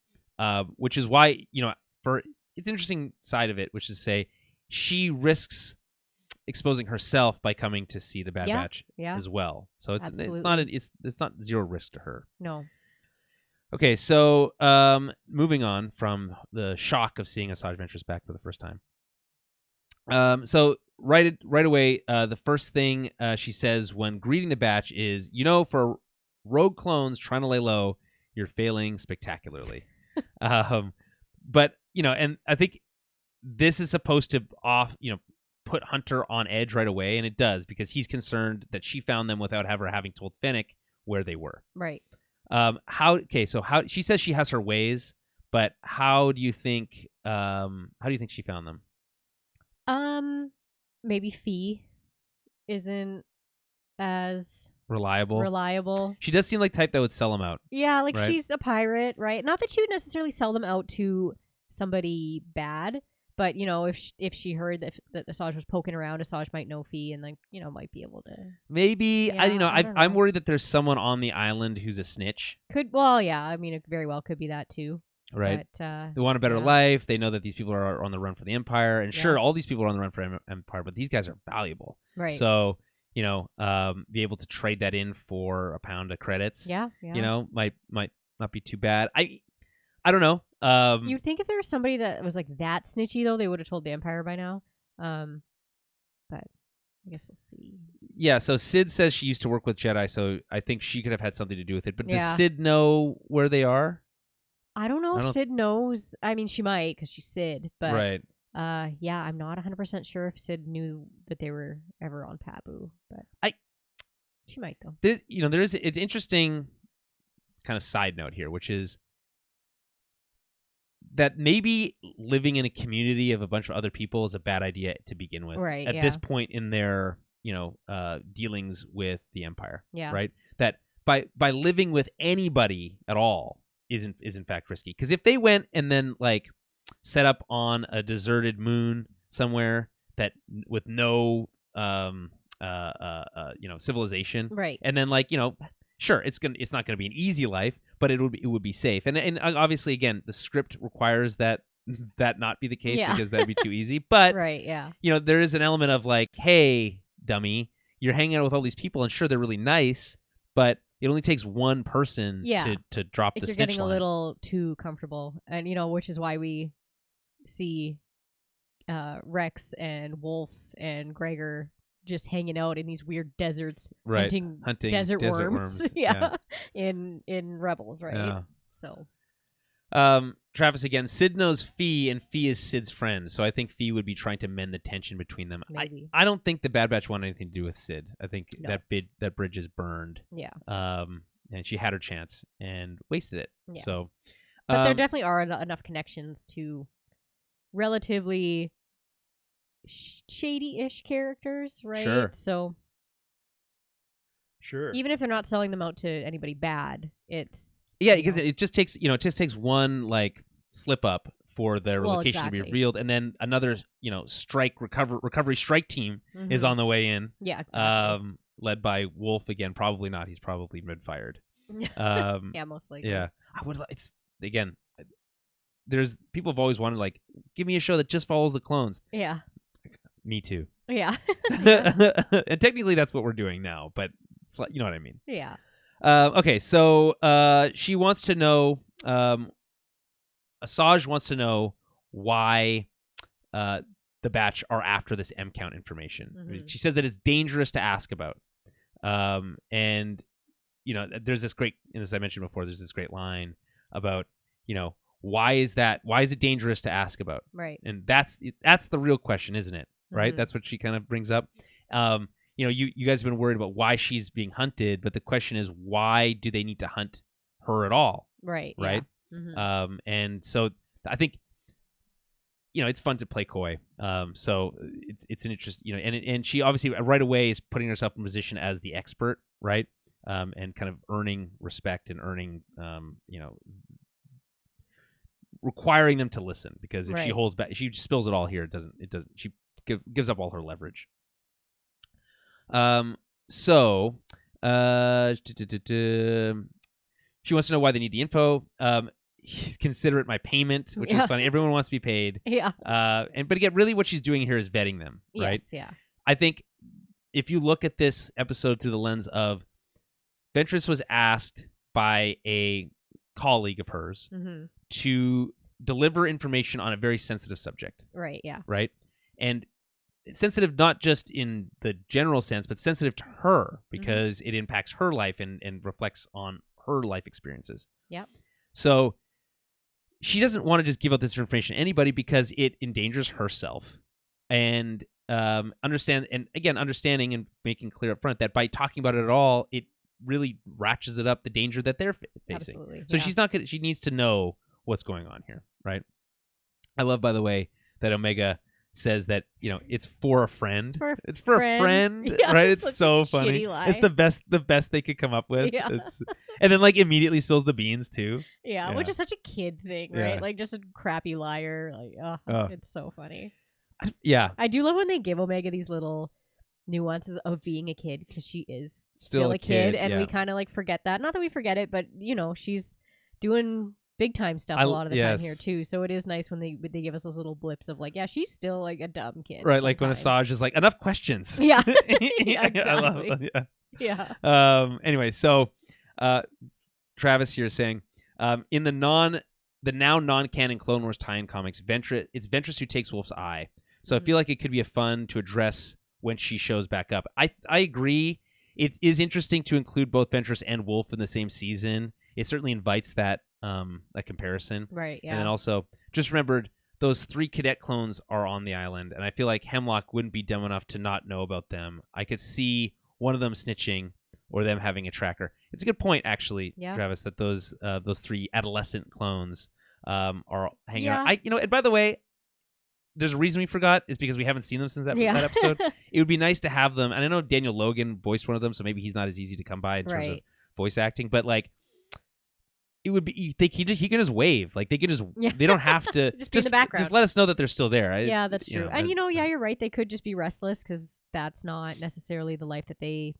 Which is why it's interesting side of it, which is to say she risks exposing herself by coming to see the Bad Batch as well. So it's not zero risk to her. No. Okay, so moving on from the shock of seeing Asajj Ventress back for the first time. So right away, the first thing she says when greeting the Batch is, for rogue clones trying to lay low, you're failing spectacularly. But and I think this is supposed to put Hunter on edge right away, and it does because he's concerned that she found them without ever having told Fennec where they were. Right. How she says she has her ways, but how do you think she found them? Maybe Fee isn't as reliable. She does seem like type that would sell them out. Yeah, right? She's a pirate, right? Not that she would necessarily sell them out to somebody bad, but if she heard that Asajj was poking around, Asajj might know Fee and might be able to. Maybe I don't know. I'm worried that there's someone on the island who's a snitch. It very well could be that too. Right. But, they want a better life. They know that these people are on the run for the Empire, and sure, all these people are on the run for Empire, but these guys are valuable. Right. So be able to trade that in for a pound of credits. Yeah. Might not be too bad. I don't know. You'd think if there was somebody that was that snitchy though, they would have told the Empire by now. But I guess we'll see. Yeah. So Sid says she used to work with Jedi, so I think she could have had something to do with it. But does Sid know where they are? I don't know if Sid knows. I mean, she might because she's Sid. But right. I'm not 100% sure if Sid knew that they were ever on Pabu, but she might though. There is an interesting kind of side note here, which is that maybe living in a community of a bunch of other people is a bad idea to begin with. Right. At this point in their dealings with the Empire. Yeah. Right. That by living with anybody at all is in fact risky. Because if they went and then set up on a deserted moon somewhere that with no civilization, right, and then sure, it's not gonna be an easy life, but it would be safe. And obviously, again, the script requires that not be the case because that'd be too easy. But right, yeah, there is an element of hey, dummy, you're hanging out with all these people, and sure, they're really nice, but it only takes one person to drop if the you're snitch getting line. a little too comfortable, and which is why we see Rex and Wolf and Gregor just hanging out in these weird deserts, hunting desert worms. Yeah, in Rebels, right? Yeah. So, Travis again. Sid knows Fee, and Fee is Sid's friend, so I think Fee would be trying to mend the tension between them. maybe. I don't think the Bad Batch wanted anything to do with Sid. I think No. that bridge is burned. Yeah. And she had her chance and wasted it. Yeah. So, but there definitely are enough connections to relatively shady-ish characters, right? Sure. So, sure. Even if they're not selling them out to anybody bad, it's because it just takes one like slip up for their location to be revealed, and then another recovery strike team is on the way in. Yeah, exactly. Led by Wolf again. Probably not. He's probably mid-fired. Yeah, most likely. Yeah, I would. It's again. There's people have always wanted like, give me a show that just follows the clones. Yeah. Me too. Yeah. And technically that's what we're doing now, but it's like, you know what I mean. Yeah. Okay, so she wants to know. Asajj wants to know why the Batch are after this M count information. Mm-hmm. She says that it's dangerous to ask about. And there's this great, as I mentioned before, there's this great line about, why is it dangerous to ask about? Right. And that's the real question, isn't it? Right. Mm-hmm. That's what she kind of brings up. You guys have been worried about why she's being hunted, but the question is, why do they need to hunt her at all? Right. Right. Yeah. Mm-hmm. And so I think, it's fun to play coy. So it's an interest, and she obviously right away is putting herself in position as the expert, right? And kind of earning respect and earning, requiring them to listen, because if she holds back, if she spills it all here, it doesn't. She gives up all her leverage. So, she wants to know why they need the info. Consider it my payment, which is funny. Everyone wants to be paid. Yeah. But again, really, what she's doing here is vetting them, right? Yes. Yeah. I think if you look at this episode through the lens of Ventress was asked by a colleague of hers to deliver information on a very sensitive subject. Right. Yeah. Right. And sensitive not just in the general sense, but sensitive to her because it impacts her life and reflects on her life experiences. Yep. So she doesn't want to just give out this information to anybody because it endangers herself. And understanding and making clear up front that by talking about it at all, it really ratchets it up the danger that they're facing. Absolutely. So she's not gonna. She needs to know what's going on here, right? I love, by the way, that Omega says that it's for a friend. It's for a friend, yeah, right? It's so funny. It's the best they could come up with. Yeah. And then like immediately spills the beans too. Yeah, which is such a kid thing, right? Like just a crappy liar. Like, it's so funny. Yeah, I do love when they give Omega these little nuances of being a kid, because she is still a kid, and we kind of like forget that. Not that we forget it, but she's doing big time stuff a lot of the time here too. So it is nice when they give us those little blips of like, she's still like a dumb kid, right? Sometimes. Like when Asajj is like, enough questions. Yeah, exactly. I love it. Yeah. Anyway, so Travis here is saying, in the now non-canon Clone Wars tie-in comics, it's Ventress who takes Wolf's eye. So I feel like it could be fun to address when she shows back up. I agree. It is interesting to include both Ventress and Wolf in the same season. It certainly invites that comparison. Right, yeah. And then also, just remembered, those 3 cadet clones are on the island, and I feel like Hemlock wouldn't be dumb enough to not know about them. I could see one of them snitching or them having a tracker. It's a good point, actually, Travis, that those 3 adolescent clones are hanging out. And by the way, there's a reason we forgot, is because we haven't seen them since that episode. It would be nice to have them, and I know Daniel Logan voiced one of them, so maybe he's not as easy to come by in terms of voice acting, but like, it would be, he can just wave, like they can just they don't have to just be in the background. Just let us know that they're still there. Yeah, that's true. And you're right, they could just be restless because that's not necessarily the life that they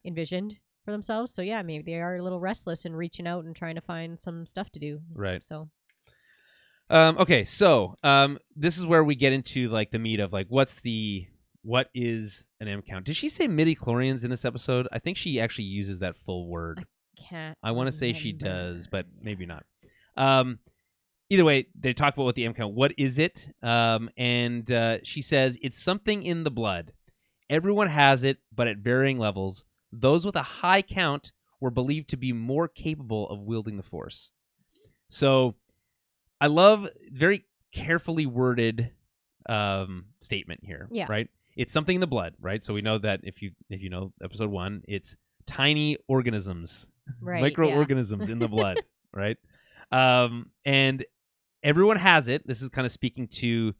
envisioned for themselves. So yeah, maybe they are a little restless and reaching out and trying to find some stuff to do. Right. So okay, so this is where we get into like the meat of like what's the what is an M count? Did she say midi-chlorians in this episode? I think she actually uses that full word. Can't. I want to say she does, but maybe not. Either way, they talk about what the M count. What is it? And she says it's something in the blood. Everyone has it, but at varying levels. Those with a high count were believed to be more capable of wielding the Force. So, I love very carefully worded statement here. Yeah. Right. It's something in the blood. Right. So we know that if you know episode 1, it's tiny organisms, Right, microorganisms in the blood. Right. And everyone has it. This is kind of speaking to,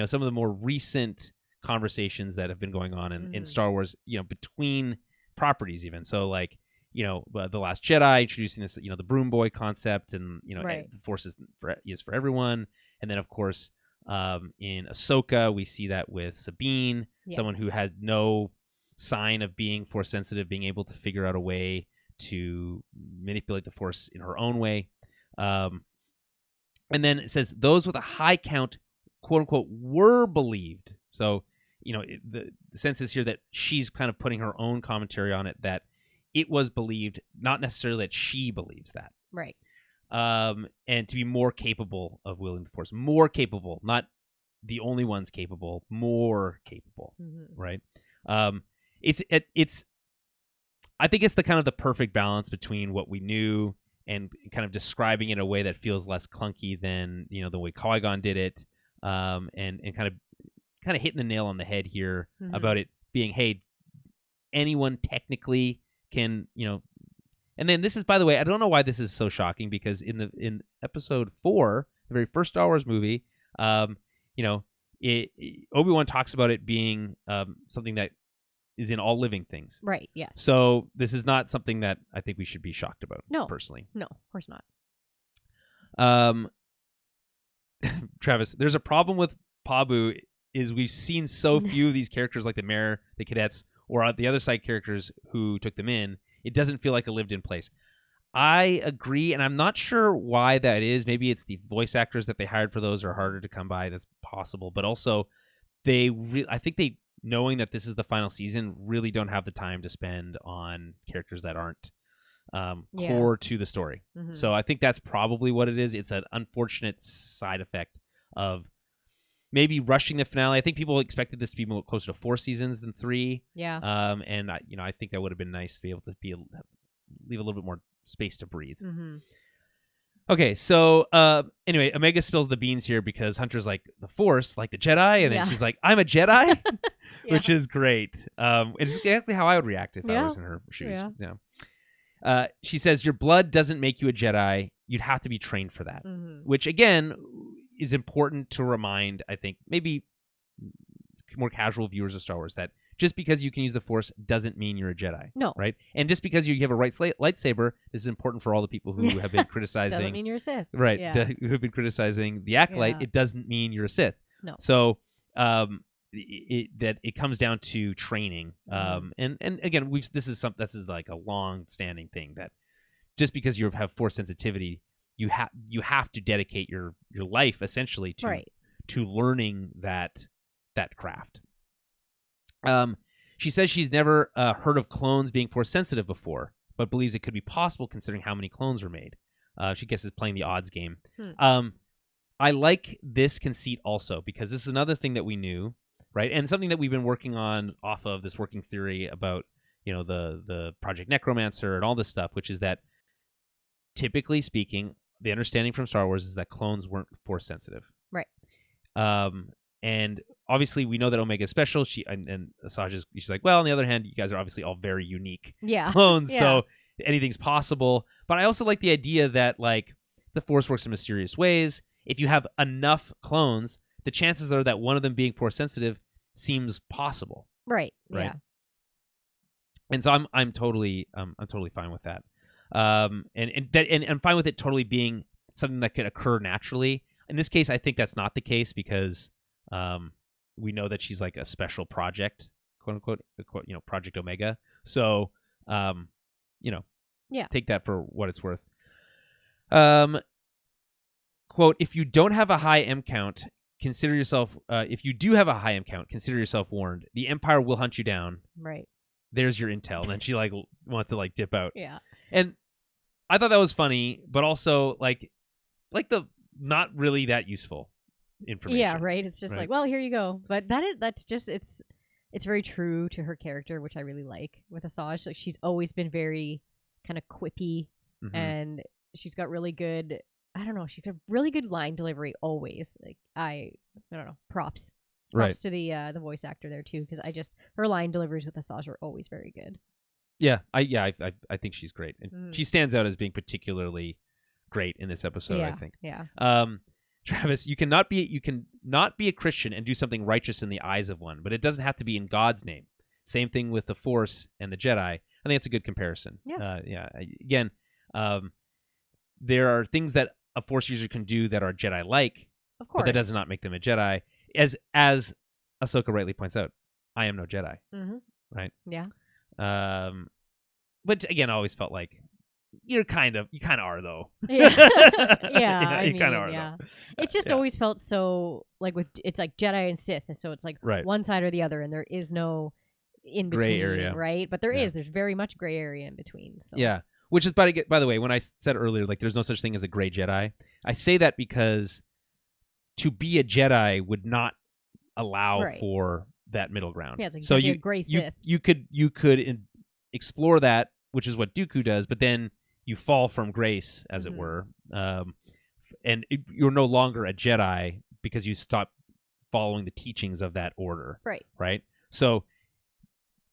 some of the more recent conversations that have been going on in Star Wars, between properties even. So like, The Last Jedi introducing this, the broom boy concept, and, Right. the Force is for everyone. And then, of course, in Ahsoka, we see that with Sabine, someone who had no sign of being Force sensitive, being able to figure out a way to manipulate the Force in her own way. And then it says those with a high count, quote unquote, were believed. So, the sense is here that she's kind of putting her own commentary on it, that it was believed, not necessarily that she believes that. Right. And to be more capable of wielding the Force, more capable, not the only ones capable, more capable. Mm-hmm. Right. It's. I think it's the kind of the perfect balance between what we knew and kind of describing it in a way that feels less clunky than the way Qui-Gon did it, and kind of hitting the nail on the head here about it being, hey, anyone technically can, and then this is, by the way, I don't know why this is so shocking, because in episode 4, the very first Star Wars movie, Obi-Wan talks about it being something that is in all living things. Right, yes. So this is not something that I think we should be shocked about, personally. No, of course not. Travis, there's a problem with Pabu, is we've seen so few of these characters like the mayor, the cadets, or the other side characters who took them in. It doesn't feel like a lived-in place. I agree, and I'm not sure why that is. Maybe it's the voice actors that they hired for those are harder to come by. That's possible. But also, I think they, knowing that this is the final season, really don't have the time to spend on characters that aren't core to the story. Mm-hmm. So I think that's probably what it is. It's an unfortunate side effect of maybe rushing the finale. I think people expected this to be more closer to 4 seasons than 3. Yeah. And I think that would have been nice to be able to leave a little bit more space to breathe. Mm-hmm. Okay, so anyway, Omega spills the beans here because Hunter's like, the Force, like the Jedi, and then she's like, I'm a Jedi, which is great. It's exactly how I would react if I was in her shoes. Yeah. She says, your blood doesn't make you a Jedi. You'd have to be trained for that, which again is important to remind, I think, maybe more casual viewers of Star Wars, that just because you can use the Force doesn't mean you're a Jedi. No. Right? And just because you have a lightsaber, this is important for all the people who have been criticizing. Doesn't mean you're a Sith. Right. Yeah. Who have been criticizing the Acolyte. It doesn't mean you're a Sith. No. So it comes down to training. And again, this is like a long-standing thing, that just because you have Force sensitivity, you have to dedicate your life essentially to learning that craft. She says she's never heard of clones being Force sensitive before, but believes it could be possible considering how many clones were made. She guesses playing the odds game. I like this conceit also, because this is another thing that we knew, right? And something that we've been working on off of this working theory about, the Project Necromancer and all this stuff, which is that, typically speaking, the understanding from Star Wars is that clones weren't Force sensitive. Right. And obviously we know that Omega is special. And Asajj she's like, well, on the other hand, you guys are obviously all very unique clones, so anything's possible. But I also like the idea that, like, the Force works in mysterious ways. If you have enough clones, the chances are that one of them being Force sensitive seems possible. Right. Yeah. And so I'm totally fine with that. And I'm fine with it totally being something that could occur naturally. In this case, I think that's not the case, because we know that she's like a special project, quote unquote, Project Omega. So, take that for what it's worth. Quote, if you don't have a high M count, consider yourself, if you do have a high M count, consider yourself warned. The Empire will hunt you down. Right. There's your intel. And then she like wants to like dip out. Yeah. And I thought that was funny, but also like the not really that useful information. Yeah, right. It's just right? like, well, here you go. But that's just it's very true to her character, which I really like with Asajj. Like she's always been very kind of quippy, and she's got really good. I don't know. She's got really good line delivery always. Like I don't know. Props to the voice actor there too, because her line deliveries with Asajj are always very good. Yeah, I think she's great, and she stands out as being particularly great in this episode. Yeah, I think. Yeah. Travis, you cannot be a Christian and do something righteous in the eyes of one, but it doesn't have to be in God's name. Same thing with the Force and the Jedi. I think it's a good comparison. Yeah. Again, there are things that a Force user can do that are Jedi-like, of course, but that does not make them a Jedi. As Ahsoka rightly points out, I am no Jedi. Right? Yeah. But again, I always felt like you kind of are though. Yeah. Yeah. You kind of are yeah. though. It's just always felt so like it's like Jedi and Sith, and so it's like one side or the other, and there is no in between, gray area, right? But there's very much gray area in between. So. Yeah. Which is, by the way, when I said earlier, like, there's no such thing as a gray Jedi, I say that because to be a Jedi would not allow for that middle ground. Yeah, it's like so a gray Sith. You could explore that, which is what Dooku does, but then you fall from grace, as it were, and you're no longer a Jedi because you stop following the teachings of that order. Right. So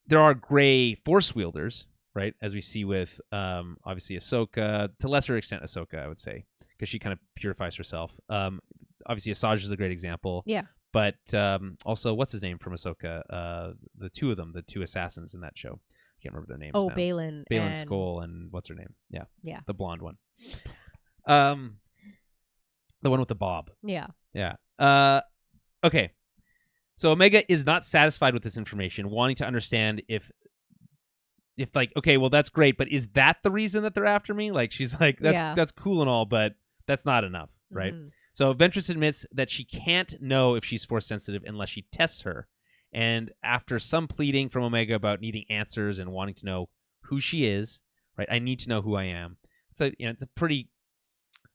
there are gray Force wielders. Right, as we see with obviously Ahsoka, to lesser extent Ahsoka, I would say, because she kind of purifies herself. Obviously Asajj is a great example. Yeah. But also, what's his name from Ahsoka? The two of them, the two assassins in that show. I can't remember their names. Oh, now. Baylan Skull and what's her name? Yeah. Yeah. The blonde one. The one with the bob. Yeah. Yeah. Okay. So Omega is not satisfied with this information, wanting to understand if like, okay, well, that's great, but is that the reason that they're after me? Like, she's like, that's cool and all, but that's not enough, right? So Ventress admits that she can't know if she's Force sensitive unless she tests her. And after some pleading from Omega about needing answers and wanting to know who she is, right? I need to know who I am. So, it's a pretty,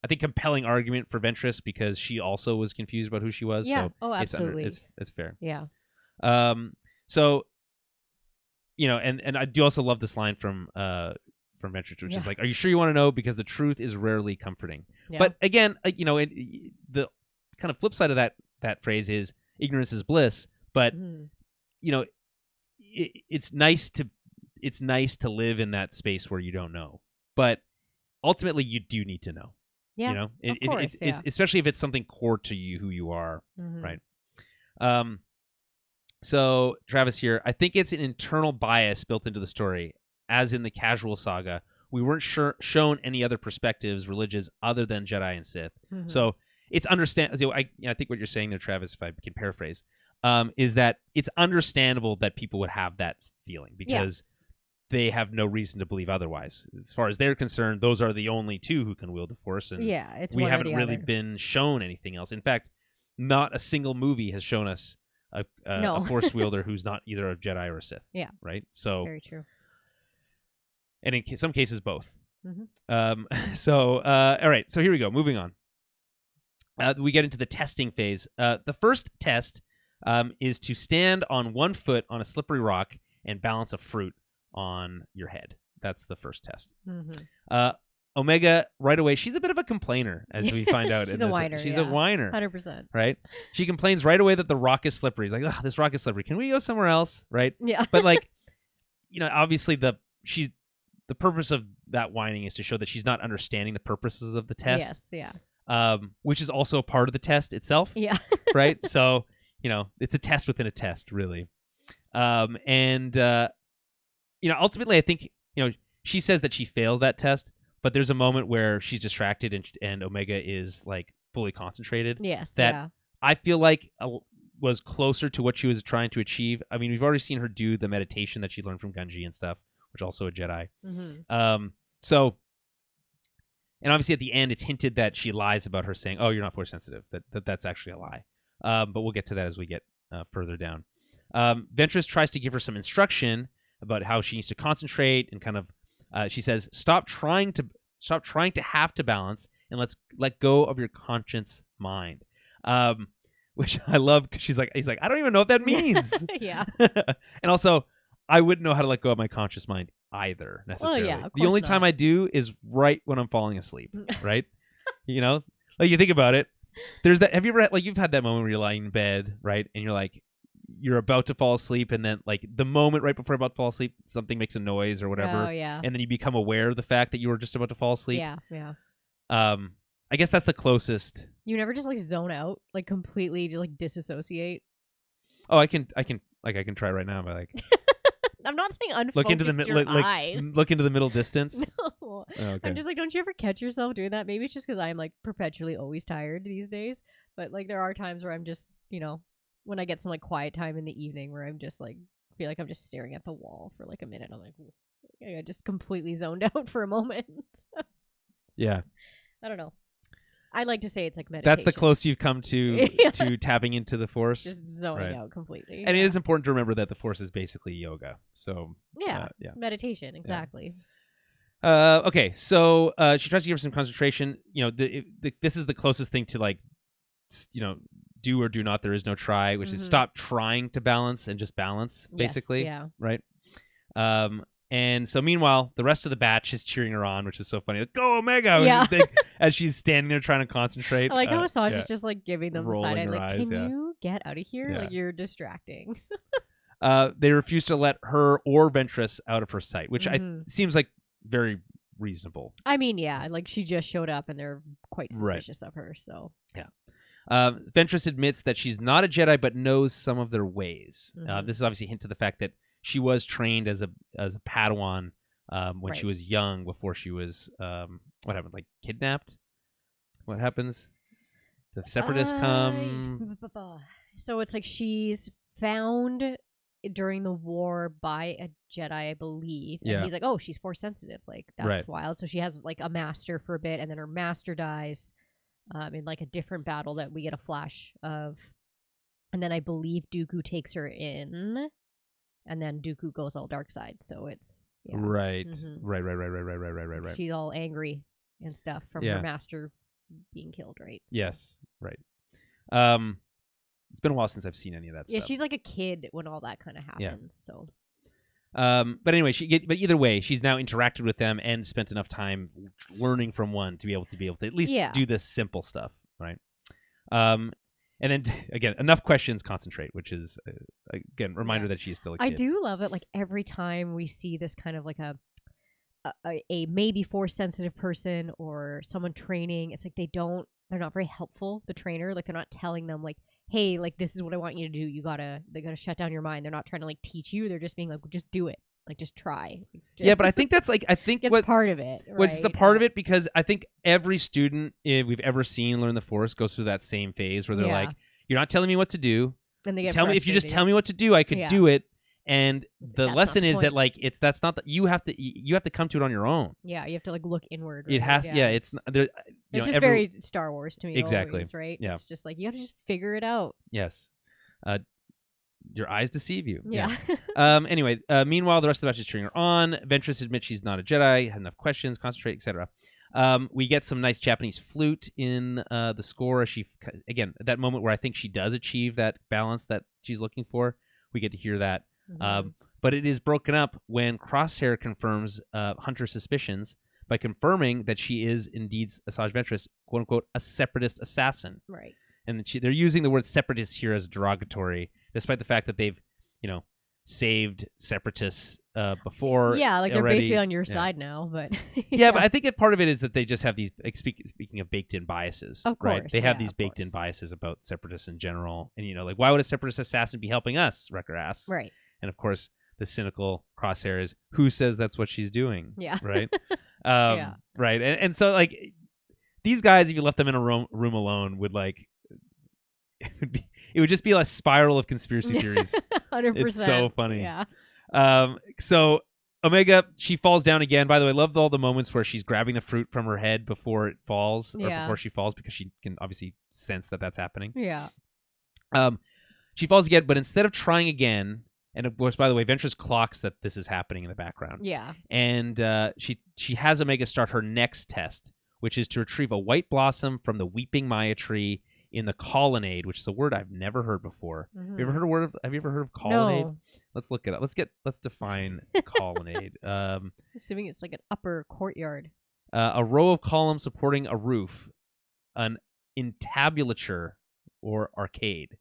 I think, compelling argument for Ventress because she also was confused about who she was. Yeah. So absolutely. It's fair. Yeah. So, and I do also love this line from Ventress, which is like, "Are you sure you want to know? Because the truth is rarely comforting." Yeah. But again, the kind of flip side of that phrase is ignorance is bliss. But it's nice to live in that space where you don't know. But ultimately, you do need to know. Yeah. Of course, it's especially if it's something core to you, who you are, right? So, Travis here, I think it's an internal bias built into the story. As in the Casual saga, we weren't shown any other perspectives, religions, other than Jedi and Sith. So, it's understandable. I think what you're saying there, Travis, if I can paraphrase, is that it's understandable that people would have that feeling because they have no reason to believe otherwise. As far as they're concerned, those are the only two who can wield the Force, and we haven't really been shown anything else. In fact, not a single movie has shown us a Force wielder who's not either a Jedi or a Sith. Yeah. Right? So very true. And in some cases, both. All right. So here we go. Moving on. We get into the testing phase. The first test is to stand on one foot on a slippery rock and balance a fruit on your head. That's the first test. Omega, right away, she's a bit of a complainer, as we find out. She's a whiner. She's a whiner. 100%. Right? She complains right away that the rock is slippery. She's like, oh, this rock is slippery. Can we go somewhere else? Right? Yeah. But, like, obviously the purpose of that whining is to show that she's not understanding the purposes of the test. Yes, yeah. Which is also a part of the test itself. Yeah. Right? So, it's a test within a test, really. Ultimately, I think, she says that she failed that test, but there's a moment where she's distracted and Omega is, like, fully concentrated. Yes, that I feel like was closer to what she was trying to achieve. I mean, we've already seen her do the meditation that she learned from Gunji and stuff, which is also a Jedi. So, and obviously at the end, it's hinted that she lies about her saying, "Oh, you're not Force sensitive." That's actually a lie. But we'll get to that as we get further down. Ventress tries to give her some instruction about how she needs to concentrate and kind of. She says, "Stop trying to have to balance and let's let go of your conscious mind." Which I love because he's like, I don't even know what that means. Yeah. And also, I wouldn't know how to let go of my conscious mind either necessarily. Well, yeah, of the only course time not. I do is right when I'm falling asleep. Right? You know, like you think about it. There's that. Have you ever had, like you've had that moment where you're lying in bed, right, and you're like, you're about to fall asleep, and then like the moment right before you're about to fall asleep, something makes a noise or whatever, Oh yeah. and then you become aware of the fact that you were just about to fall asleep. Yeah. Yeah. I guess that's the closest. You never just like zone out, like completely like disassociate. Oh, I can try right now, but like I'm not saying unfocus look into the your eyes. look into the middle distance. No. Oh, okay. I'm just like, don't you ever catch yourself doing that? Maybe it's just because I'm like perpetually always tired these days. But like there are times where I'm just, when I get some like quiet time in the evening where I'm just like feel like I'm just staring at the wall for like a minute. I'm like, I just completely zoned out for a moment. Yeah. I don't know. I like to say it's like meditation. That's the closest you've come to Yeah. to tapping into the Force. Just zoning out completely. And it is important to remember that the Force is basically yoga. So yeah, yeah. meditation, exactly. Okay, so she tries to give her some concentration. This is the closest thing to like, do or do not. There is no try, which is stop trying to balance and just balance, basically. Yes, right. And so meanwhile, the rest of the batch is cheering her on, which is so funny. Like, go Omega! Yeah. As she's standing there trying to concentrate. I like how Asajj is just like giving them the side eye, like, eyes, can you get out of here? Yeah. Like you're distracting. They refuse to let her or Ventress out of her sight, which seems like very reasonable. I mean, yeah, like she just showed up and they're quite suspicious of her, so. Yeah. Ventress admits that she's not a Jedi, but knows some of their ways. This is obviously a hint to the fact that she was trained as a Padawan when she was young, before she was what happened? Like kidnapped? What happens? The Separatists come. So it's like she's found during the war by a Jedi, I believe. And he's like, oh, she's Force sensitive. Like, that's wild. So she has like a master for a bit, and then her master dies in like a different battle that we get a flash of. And then I believe Dooku takes her in, and then Dooku goes all dark side. So it's right. She's all angry and stuff from her master being killed, right? So. Yes, right. It's been a while since I've seen any of that stuff. Yeah, she's like a kid when all that kind of happens. So, but anyway, but either way, she's now interacted with them and spent enough time learning from one to be able to at least do the simple stuff, right? And then again, enough questions, concentrate, which is again reminder that she's still a kid. I do love it. Like every time we see this kind of like a maybe Force sensitive person or someone training, it's like they're not very helpful. The trainer, like they're not telling them like, hey, like this is what I want you to do. They gotta shut down your mind. They're not trying to like teach you. They're just being like, just do it. Like just try. Yeah, but I think that's like it's part of it. Right? What's the part of it, because I think every student we've ever seen learn the Force goes through that same phase where they're like, you're not telling me what to do. And they get tell me if you just tell me what to do, I could do it. And the lesson is that like that's not that you have to come to it on your own. Yeah, you have to like look inward. Right? It has it's there. It's just very Star Wars to me. Exactly. Always, right? Yeah. It's just like you have to just figure it out. Yes. Your eyes deceive you. Yeah. Anyway, meanwhile, the rest of the batch is cheering her on. Ventress admits she's not a Jedi, had enough questions, concentrate, etc. We get some nice Japanese flute in the score. She again at that moment where I think she does achieve that balance that she's looking for. We get to hear that. But it is broken up when Crosshair confirms Hunter's suspicions by confirming that she is indeed Asajj Ventress, quote unquote, a separatist assassin. Right. And they're using the word separatist here as derogatory, despite the fact that they've, saved separatists before. Yeah, like already. They're basically on your side now, but yeah, but I think that part of it is that they just have these. Speaking of baked-in biases, of course, right? They have these baked-in biases about separatists in general, and like, why would a separatist assassin be helping us? Wrecker asks. Right. And of course, the cynical Crosshair is, who says that's what she's doing? Yeah. Right. Right. And so like these guys, if you left them in a room alone, would like. It would just be a spiral of conspiracy theories. 100%. It's so funny. Yeah. So Omega, she falls down again. By the way, I loved all the moments where she's grabbing the fruit from her head before it falls, or before she falls, because she can obviously sense that that's happening. Yeah. She falls again, but instead of trying again, and of course, by the way, Ventress clocks that this is happening in the background. Yeah. And she has Omega start her next test, which is to retrieve a white blossom from the weeping Maya tree in the colonnade, which is a word I've never heard before. Have you ever heard of colonnade? No. Let's look it up. Let's define colonnade. Assuming it's like an upper courtyard. A row of columns supporting a roof, an entablature or arcade.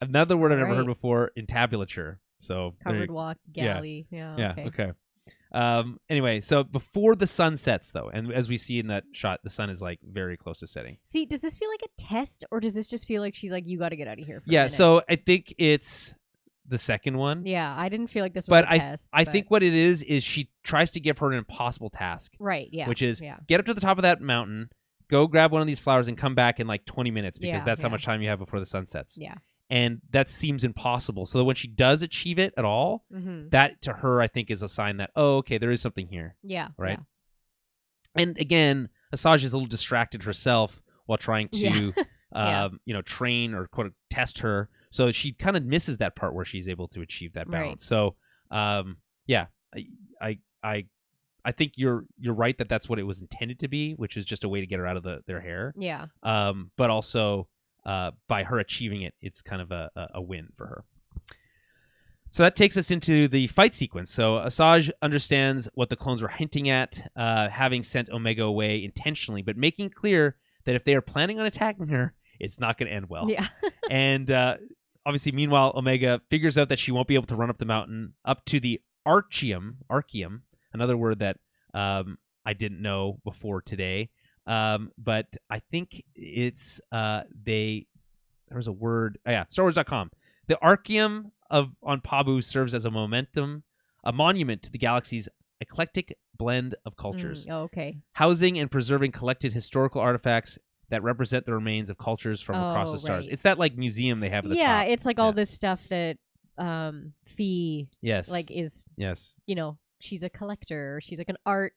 Another word I've never heard before, entablature. So covered walk, galley. Yeah. Okay. Anyway, so before the sun sets, though, and as we see in that shot, the sun is like very close to setting. See, does this feel like a test, or does this just feel like she's like, you got to get out of here? For a minute? So I think it's the second one. Yeah, I didn't feel like this was a test. I think what it is she tries to give her an impossible task. Right. Yeah. Which is get up to the top of that mountain, go grab one of these flowers, and come back in like 20 minutes because that's how much time you have before the sun sets. Yeah. And that seems impossible. So that when she does achieve it at all, that to her, I think, is a sign that, okay, there is something here. Yeah. Right? Yeah. And again, Asajj is a little distracted herself while trying to, train or quote test her. So she kind of misses that part where she's able to achieve that balance. Right. So, I think you're right that that's what it was intended to be, which is just a way to get her out of their hair. Yeah. But also, by her achieving it, it's kind of a win for her. So that takes us into the fight sequence. So Asajj understands what the clones were hinting at, having sent Omega away intentionally, but making clear that if they are planning on attacking her, it's not going to end well. Yeah. And obviously, meanwhile, Omega figures out that she won't be able to run up the mountain up to the Archeum, another word that I didn't know before today. But I think it's there's a word. StarWars.com. The Archeum on Pabu serves as a monument to the galaxy's eclectic blend of cultures. Okay. Housing and preserving collected historical artifacts that represent the remains of cultures from across the stars. It's that like museum they have at the top. Yeah, it's like all this stuff that Fee is she's a collector. She's like an art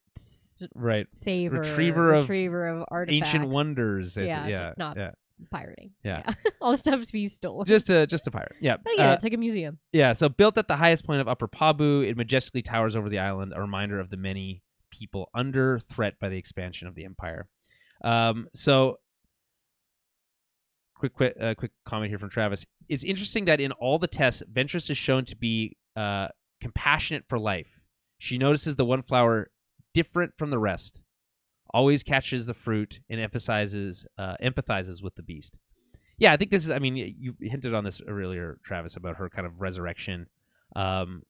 saver, retriever of artifacts, ancient wonders. It's not pirating. Yeah. All the stuff Fee stole. Just a pirate. Yeah. But it's like a museum. Yeah. So built at the highest point of Upper Pabu, it majestically towers over the island, a reminder of the many people under threat by the expansion of the Empire. So quick comment here from Travis. It's interesting that in all the tests, Ventress is shown to be compassionate for life. She notices the one flower different from the rest, always catches the fruit, and empathizes with the beast. Yeah, I think this is, you hinted on this earlier, Travis, about her kind of resurrection. And,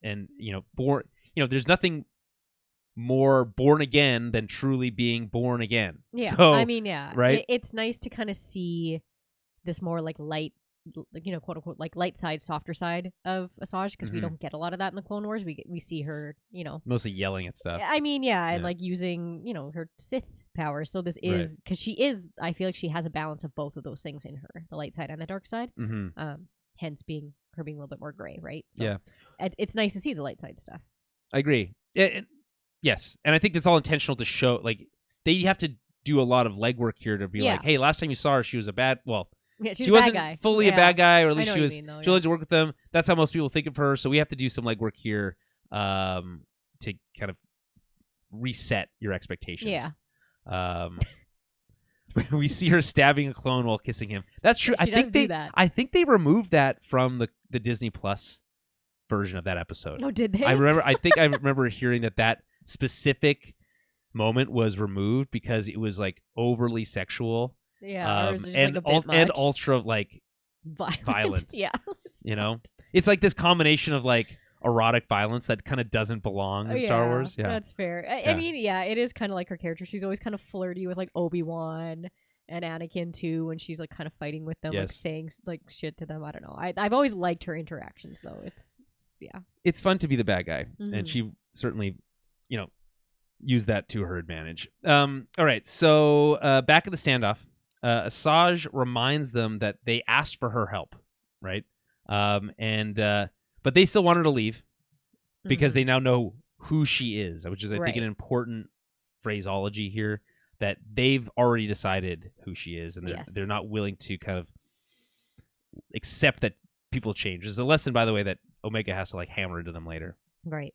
there's nothing more born again than truly being born again. Yeah. So, right? It's nice to kind of see this more like light, quote unquote, like light side, softer side of Asajj, because we don't get a lot of that in the Clone Wars. We see her, mostly yelling at stuff. And like using, her Sith power. So this is because I feel like she has a balance of both of those things in her, the light side and the dark side. Hence being a little bit more gray, right? So it's nice to see the light side stuff. I agree. Yes, and I think it's all intentional to show, like, they have to do a lot of legwork here to be like, hey, last time you saw her, she was a bad. Well, she wasn't fully a bad guy, or at least she was. She wanted to work with them. That's how most people think of her. So we have to do some legwork here to kind of reset your expectations. Yeah. We see her stabbing a clone while kissing him. That's true. I think they removed that from the Disney Plus version of that episode. Oh, did they? I remember hearing that specific moment was removed because it was like overly sexual. Yeah, and ultra like violent. Yeah, it's like this combination of like erotic violence that kind of doesn't belong in Star Wars. Yeah, that's fair. I mean, it is kind of like her character. She's always kind of flirty with like Obi-Wan and Anakin too, when she's like kind of fighting with them, like saying like shit to them. I don't know. I've always liked her interactions though. It's fun to be the bad guy, and she certainly, used that to her advantage. All right, so back at the standoff, Asajj reminds them that they asked for her help, right? But they still want her to leave because they now know who she is, which is, I think, an important phraseology here, that they've already decided who she is, and they're not willing to kind of accept that people change. There's a lesson, by the way, that Omega has to like hammer into them later. Right.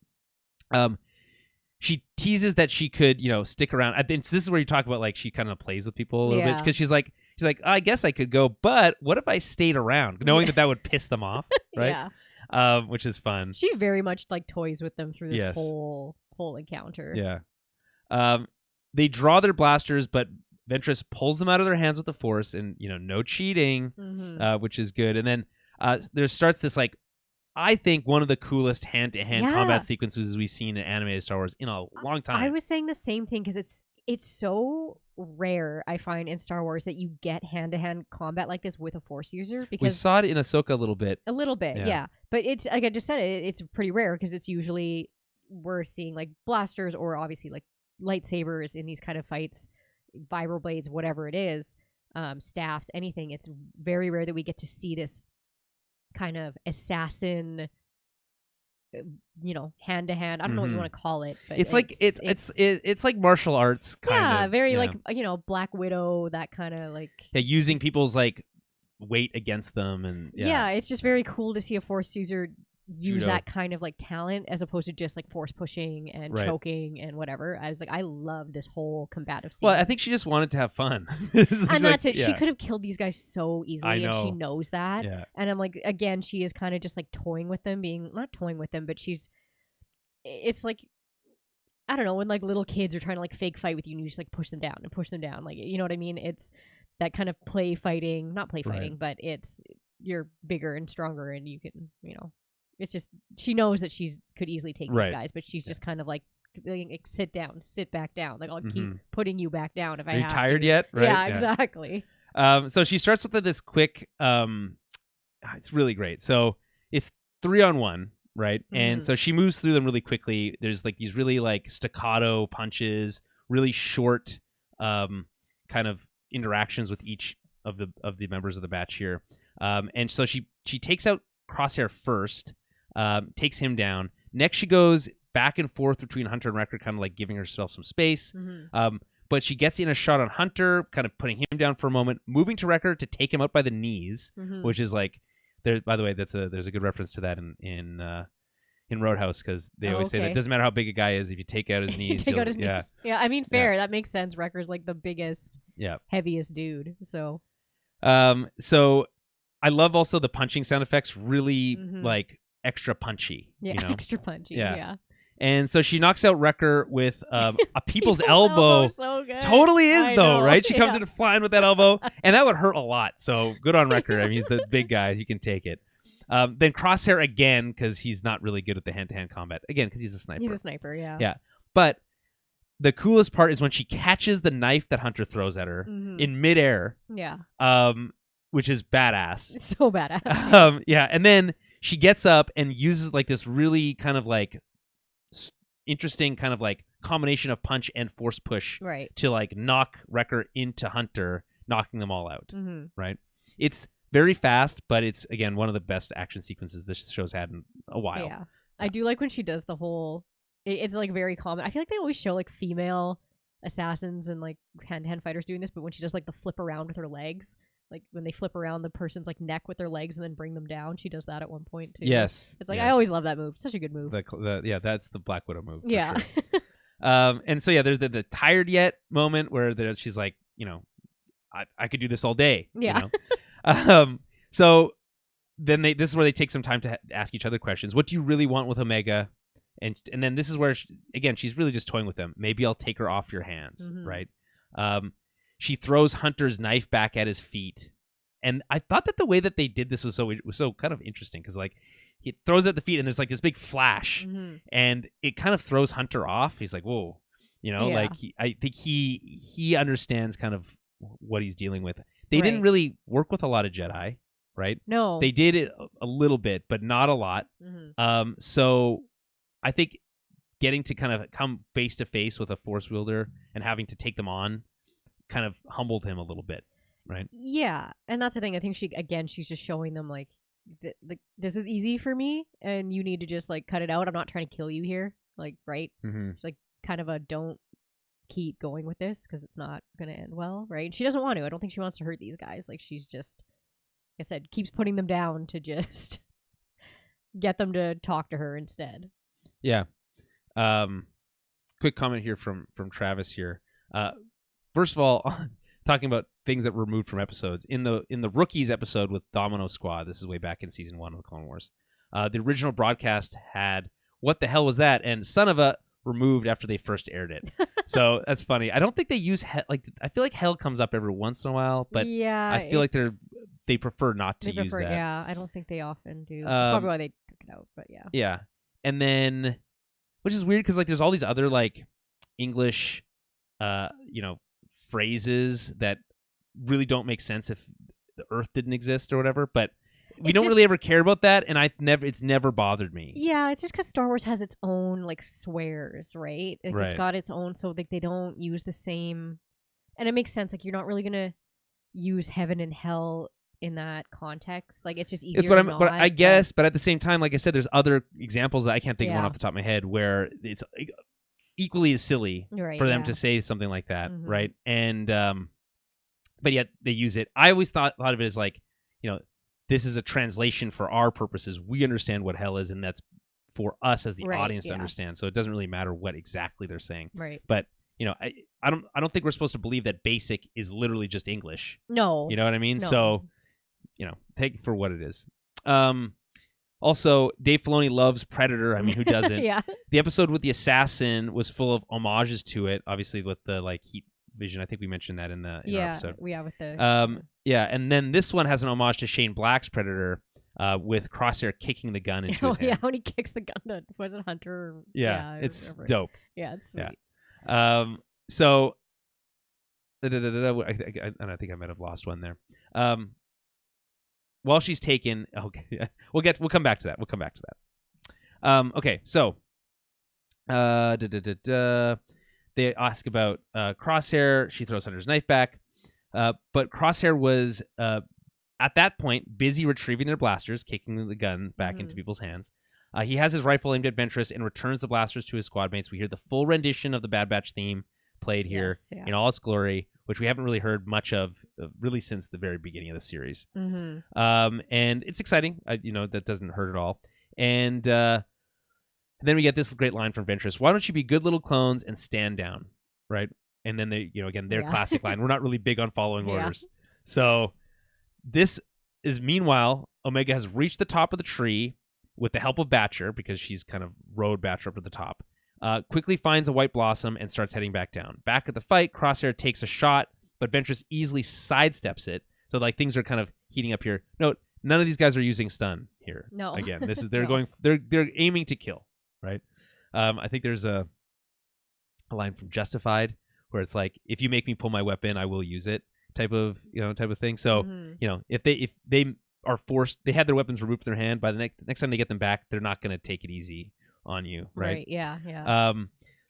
She teases that she could, stick around. I think this is where you talk about like she kind of plays with people a little bit, because she's like, I guess I could go, but what if I stayed around, knowing that would piss them off, right? Yeah. Which is fun. She very much like toys with them through this whole encounter. Yeah. They draw their blasters, but Ventress pulls them out of their hands with the Force, and no cheating, which is good. And then there starts this like, I think one of the coolest hand-to-hand combat sequences we've seen in animated Star Wars in a long time. I was saying the same thing, because it's so rare, I find, in Star Wars that you get hand-to-hand combat like this with a Force user. Because we saw it in Ahsoka a little bit. Yeah. But it's, like I just said, it's pretty rare, because it's usually we're seeing like blasters or obviously like lightsabers in these kind of fights, vibroblades, whatever it is, staffs, anything. It's very rare that we get to see this kind of assassin, hand to hand. I don't know what you want to call it, but it's like martial arts kind of. Very like Black Widow, that kind of like using people's like weight against them, and it's just very cool to see a Force user use that kind of like talent, as opposed to just like force pushing and choking and whatever. I love this whole combative scene. Well, I think she just wanted to have fun. And that's it. She could have killed these guys so easily, and she knows that. Yeah. And I'm like, again, she is kind of just like toying with them, not toying with them, but it's like, I don't know, when like little kids are trying to like fake fight with you, and you just like push them down and push them down. Like, you know what I mean? It's that kind of not play fighting, but it's, you're bigger and stronger, and you can, it's just, she knows that she could easily take these guys, but she's just kind of like, sit back down. Like, I'll keep putting you back down if I have to. Are you tired yet? Right? Yeah, exactly. So she starts with this quick, it's really great. So it's 3-on-1, right? And so she moves through them really quickly. There's like these really like staccato punches, really short kind of interactions with each of the members of the batch here. And so she takes out Crosshair first, takes him down. Next, she goes back and forth between Hunter and Wrecker, kind of like giving herself some space. But she gets in a shot on Hunter, kind of putting him down for a moment, moving to Wrecker to take him out by the knees, which is like, there. By the way, there's a good reference to that in Roadhouse, because they always say that it doesn't matter how big a guy is, if you take out his knees. Take out his knees. Yeah, I mean, fair. That makes sense. Wrecker's like the biggest, heaviest dude. So I love also the punching sound effects, really like extra punchy. Yeah, extra punchy. Yeah. And so she knocks out Wrecker with a people's elbow. So good. Totally is, though, right? She comes in flying with that elbow, and that would hurt a lot. So good on Wrecker. I mean, he's the big guy. He can take it. Then Crosshair again, because he's not really good at the hand-to-hand combat. Again, because he's a sniper. He's a sniper, yeah. Yeah. But the coolest part is when she catches the knife that Hunter throws at her in midair. Yeah. Which is badass. It's so badass. Yeah. And then she gets up and uses like this really kind of like interesting kind of like combination of punch and force push to like knock Wrecker into Hunter, knocking them all out. Right. It's very fast, but it's, again, one of the best action sequences this show's had in a while. Yeah. I do like when she does the whole, it's like very common. I feel like they always show like female assassins and like hand-to-hand fighters doing this, but when she does like the flip around with her legs, like when they flip around the person's like neck with their legs and then bring them down, she does that at one point too. Yes. It's like, I always love that move. Such a good move. That's the Black Widow move. For yeah. Sure. And so, there's the tired yet moment where she's like, I could do this all day. Yeah. So then this is where they take some time to ask each other questions. What do you really want with Omega? And then this is where, she's really just toying with them. Maybe I'll take her off your hands, right? She throws Hunter's knife back at his feet. And I thought that the way that they did this was so kind of interesting, because like he throws it at the feet and there's like this big flash and it kind of throws Hunter off. He's like, whoa, like I think he understands kind of what he's dealing with. They didn't really work with a lot of Jedi, right? No. They did it a little bit, but not a lot. So I think getting to kind of come face to face with a Force wielder and having to take them on kind of humbled him a little bit, right? Yeah, and that's the thing. I think she's just showing them like, this is easy for me, and you need to just like cut it out. I'm not trying to kill you here, like, right? It's like kind of a don't keep going with this because it's not going to end well, right? She doesn't want to. I don't think she wants to hurt these guys. Like, she's just I said, keeps putting them down to just get them to talk to her instead. Yeah. Quick comment here from Travis here. First of all, talking about things that were removed from episodes in the Rookies episode with Domino Squad. This is way back in season 1 of the Clone Wars. The original broadcast had "What the hell was that?" and "Son of a" removed after they first aired it. So that's funny. I don't think they use I feel like hell comes up every once in a while, but yeah, I feel like they prefer not to use that. Yeah, I don't think they often do. That's probably why they took it out. But yeah. Yeah, and then, which is weird because like there's all these other like English, phrases that really don't make sense if the Earth didn't exist or whatever. But we don't really ever care about that, and it's never bothered me. Yeah, it's just because Star Wars has its own like swears, right? Like, right. It's got its own, so like they don't use the same, and it makes sense. Like you're not really gonna use heaven and hell in that context. Like it's just easier. It's what but I guess. But at the same time, like I said, there's other examples that I can't think of one off the top of my head where it's equally as silly for them to say something like that, right? And but yet they use it. I always thought of it as like, this is a translation for our purposes. We understand what hell is, and that's for us as the audience to understand. So it doesn't really matter what exactly they're saying. Right. But I don't think we're supposed to believe that basic is literally just English. No. You know what I mean? No. So, take it for what it is. Also, Dave Filoni loves Predator. I mean, who doesn't? Yeah. The episode with the assassin was full of homages to it, obviously with the like heat vision. I think we mentioned that in our episode. Yeah, with the and then this one has an homage to Shane Black's Predator, with Crosshair kicking the gun into his hand. Yeah, when he kicks the gun, was it Hunter? Yeah, it's dope. Yeah, it's sweet. Yeah. So, I think I might have lost one there. While she's taken, okay, we'll come back to that. Okay, so, they ask about Crosshair. She throws Hunter's knife back, but Crosshair was at that point busy retrieving their blasters, kicking the gun back into people's hands. He has his rifle aimed at Ventress and returns the blasters to his squad mates. We hear the full rendition of the Bad Batch theme played here in all its glory, which we haven't really heard much of really since the very beginning of the series. And it's exciting. That doesn't hurt at all. And then we get this great line from Ventress: "Why don't you be good little clones and stand down?" Right? And then they, again, their classic line: "We're not really big on following orders." So this is, meanwhile, Omega has reached the top of the tree with the help of Batcher, because she's kind of rode Batcher up to the top. Quickly finds a white blossom and starts heading back down. Back at the fight, Crosshair takes a shot, but Ventress easily sidesteps it. So like things are kind of heating up here. Note, none of these guys are using stun here. No. Again, this is they're aiming to kill, right? I think there's a line from Justified where it's like, if you make me pull my weapon, I will use it, type of thing. So if they are forced, they had their weapons removed from their hand, by the next time they get them back, they're not going to take it easy on you, right? Yeah.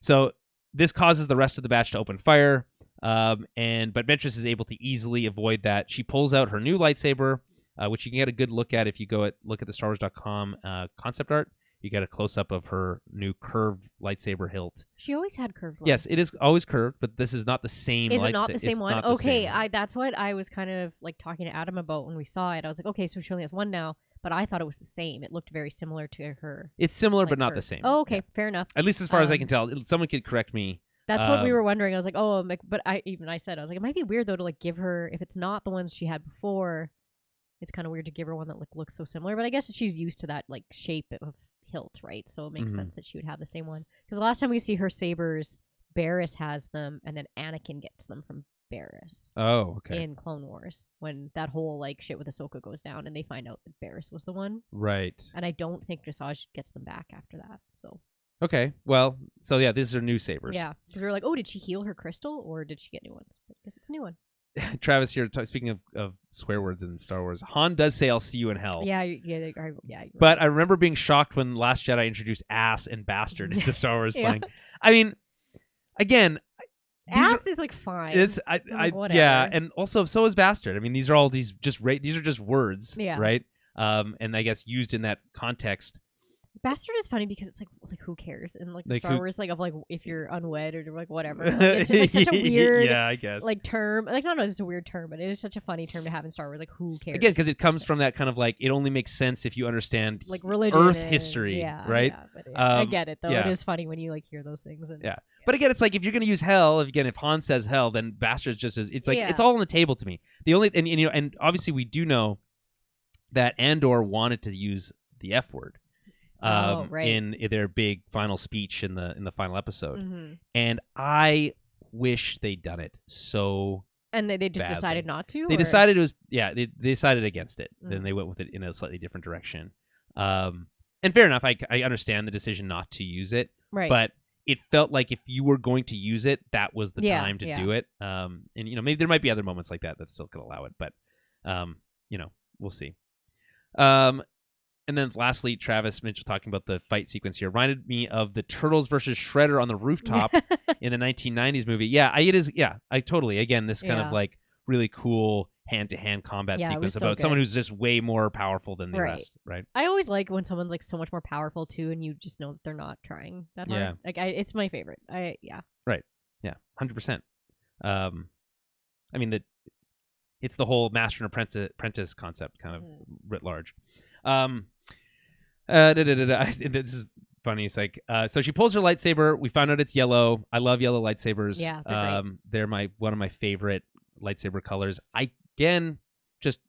So this causes the rest of the batch to open fire, but Ventress is able to easily avoid that. She pulls out her new lightsaber, which you can get a good look at if you look at the StarWars.com concept art. You get a close-up of her new curved lightsaber hilt. She always had curved ones. Yes, it is always curved, but this is not the same lightsaber. Is it not the same one? Okay, one. that's what I was kind of like talking to Adam about when we saw it. I was like, okay, so she only has one now, but I thought it was the same. It looked very similar to her. It's similar, but not the same. Oh, okay, fair enough. At least as far as I can tell. Someone could correct me. That's what we were wondering. I was like, oh, but I said, it might be weird though to like give her, if it's not the ones she had before, it's kind of weird to give her one that like looks so similar. But I guess she's used to that like shape of hilt, right? So it makes sense that she would have the same one. Because the last time we see her sabers, Barriss has them, and then Anakin gets them from Barriss. Oh, okay. In Clone Wars, when that whole like shit with Ahsoka goes down, and they find out that Barriss was the one. Right. And I don't think Dressage gets them back after that. So. Okay. Well, so yeah, these are new sabers. Yeah. Because we were like, oh, did she heal her crystal, or did she get new ones? But I guess it's a new one. Travis here, speaking of swear words in Star Wars, Han does say, "I'll see you in hell." Yeah. But I remember being shocked when Last Jedi introduced ass and bastard into Star Wars slang. I mean, again, ass is like fine. It's yeah, and also so is bastard. I mean, these are just words, right? And I guess used in that context. Bastard is funny because it's like who cares? And like the Like, Star who- Wars, like of like if you're unwed or like whatever. Like, it's just like such a weird yeah, I guess. like term. Like no, it's a weird term, but it is such a funny term to have in Star Wars. Like who cares? Again, because it comes from that kind of like it only makes sense if you understand like religion, Earth and- history, yeah, right? Yeah, but I Um, get it though. yeah. It is funny when you like hear those things. And, Yeah. But again, it's like if you're going to use hell, if Han says hell, then Bastard's just as it's like Yeah. it's all on the table to me. The only and you know and obviously we do know that Andor wanted to use the F word right. in their big final speech in the final episode, Mhm. and I wish they'd done it so. And they just badly. decided not to. They or- decided it was they decided against it. Mm. Then they went with it in a slightly different direction. And fair enough, I understand the decision not to use it, right. but it felt like if you were going to use it, that was the Yeah, time to yeah. do it. And maybe there might be other moments like that still could allow it, but we'll see. And then lastly, Travis Mitchell talking about the fight sequence here reminded me of the Turtles versus Shredder on the rooftop in the 1990s movie. Yeah, it is. Yeah, I totally. Again, this kind of Yeah. like really cool hand-to-hand combat Yeah, it was sequence so about someone good. who's just way more powerful than the Right. rest, right? I always like when someone's like so much more powerful too, and you just know that they're not trying that hard. Yeah. Like it's my favorite. Yeah, 100%. I mean, it's the whole master and apprentice concept kind of writ large. This is funny. It's like, so she pulls her lightsaber. We found out it's yellow. I love yellow lightsabers. Yeah, they're great. They're one of my favorite lightsaber colors. I, again, just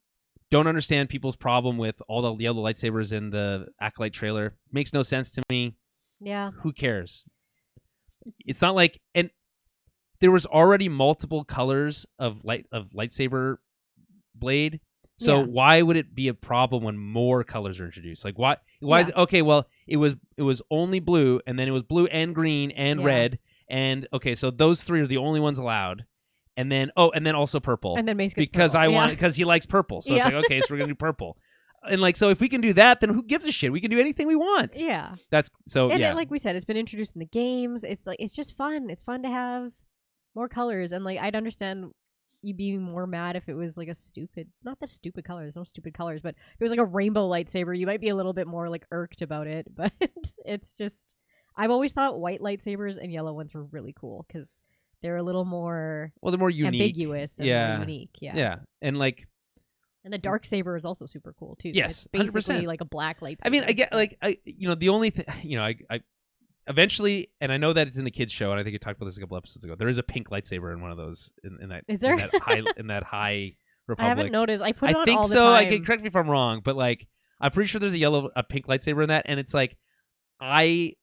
don't understand people's problem with all the yellow lightsabers in the Acolyte trailer. Makes no sense to me. Yeah. Who cares? It's not like, and there was already multiple colors of lightsaber blade. So Yeah. why would it be a problem when more colors are introduced? Like why is Yeah. it okay? Well, it was only blue, and then it was blue and green and Yeah. red, and okay, so those three are the only ones allowed, and then also purple, And then Mace gets because purple. because he likes purple, so it's Yeah. like okay, so we're gonna do purple, and like so if we can do that, then who gives a shit? We can do anything we want. Yeah. That's so And yeah. it, like we said, it's been introduced in the games. It's like it's just fun. It's fun to have more colors, and like I'd understand you being more mad if it was like a stupid, not the stupid color. There's no stupid colors, but if it was like a rainbow lightsaber, you might be a little bit more like irked about it. But it's just, I've always thought white lightsabers and yellow ones were really cool because they're a little more Well, they're more unique. ambiguous and Yeah. more unique. Yeah. Yeah, and like. And the dark saber is also super cool too. Yes, it's basically 100%. like a black lightsaber. I mean, I get like the only thing I eventually, and I know that it's in the kids show, and I think you talked about this a couple episodes ago. There is a pink lightsaber in one of those in that Is there? in that high Republic. I haven't noticed. I put it I on think all the so. time. Correct me if I'm wrong, but like I'm pretty sure there's a pink lightsaber in that, and it's like I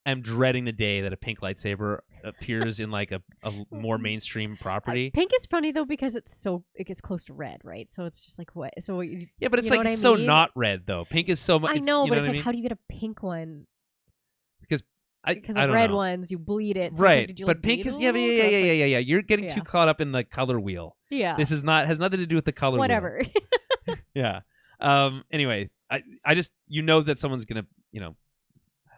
am dreading the day that a pink lightsaber appears in like a more mainstream property. Pink is funny though because it gets close to red, right? So it's just like what? So Yeah, but it's you know like what it's I so mean? not red though. Pink is so much. I know, you but know it's what like I how mean? do you get a pink one? Because the I don't red know. ones you bleed it. So it's Right, like, did you, but like, pink bleed is a yeah. little? So it's like- You're getting too Yeah. caught up in the color wheel. Yeah. This has nothing to do with the color. Whatever. Wheel. Yeah. Anyway, I just that someone's gonna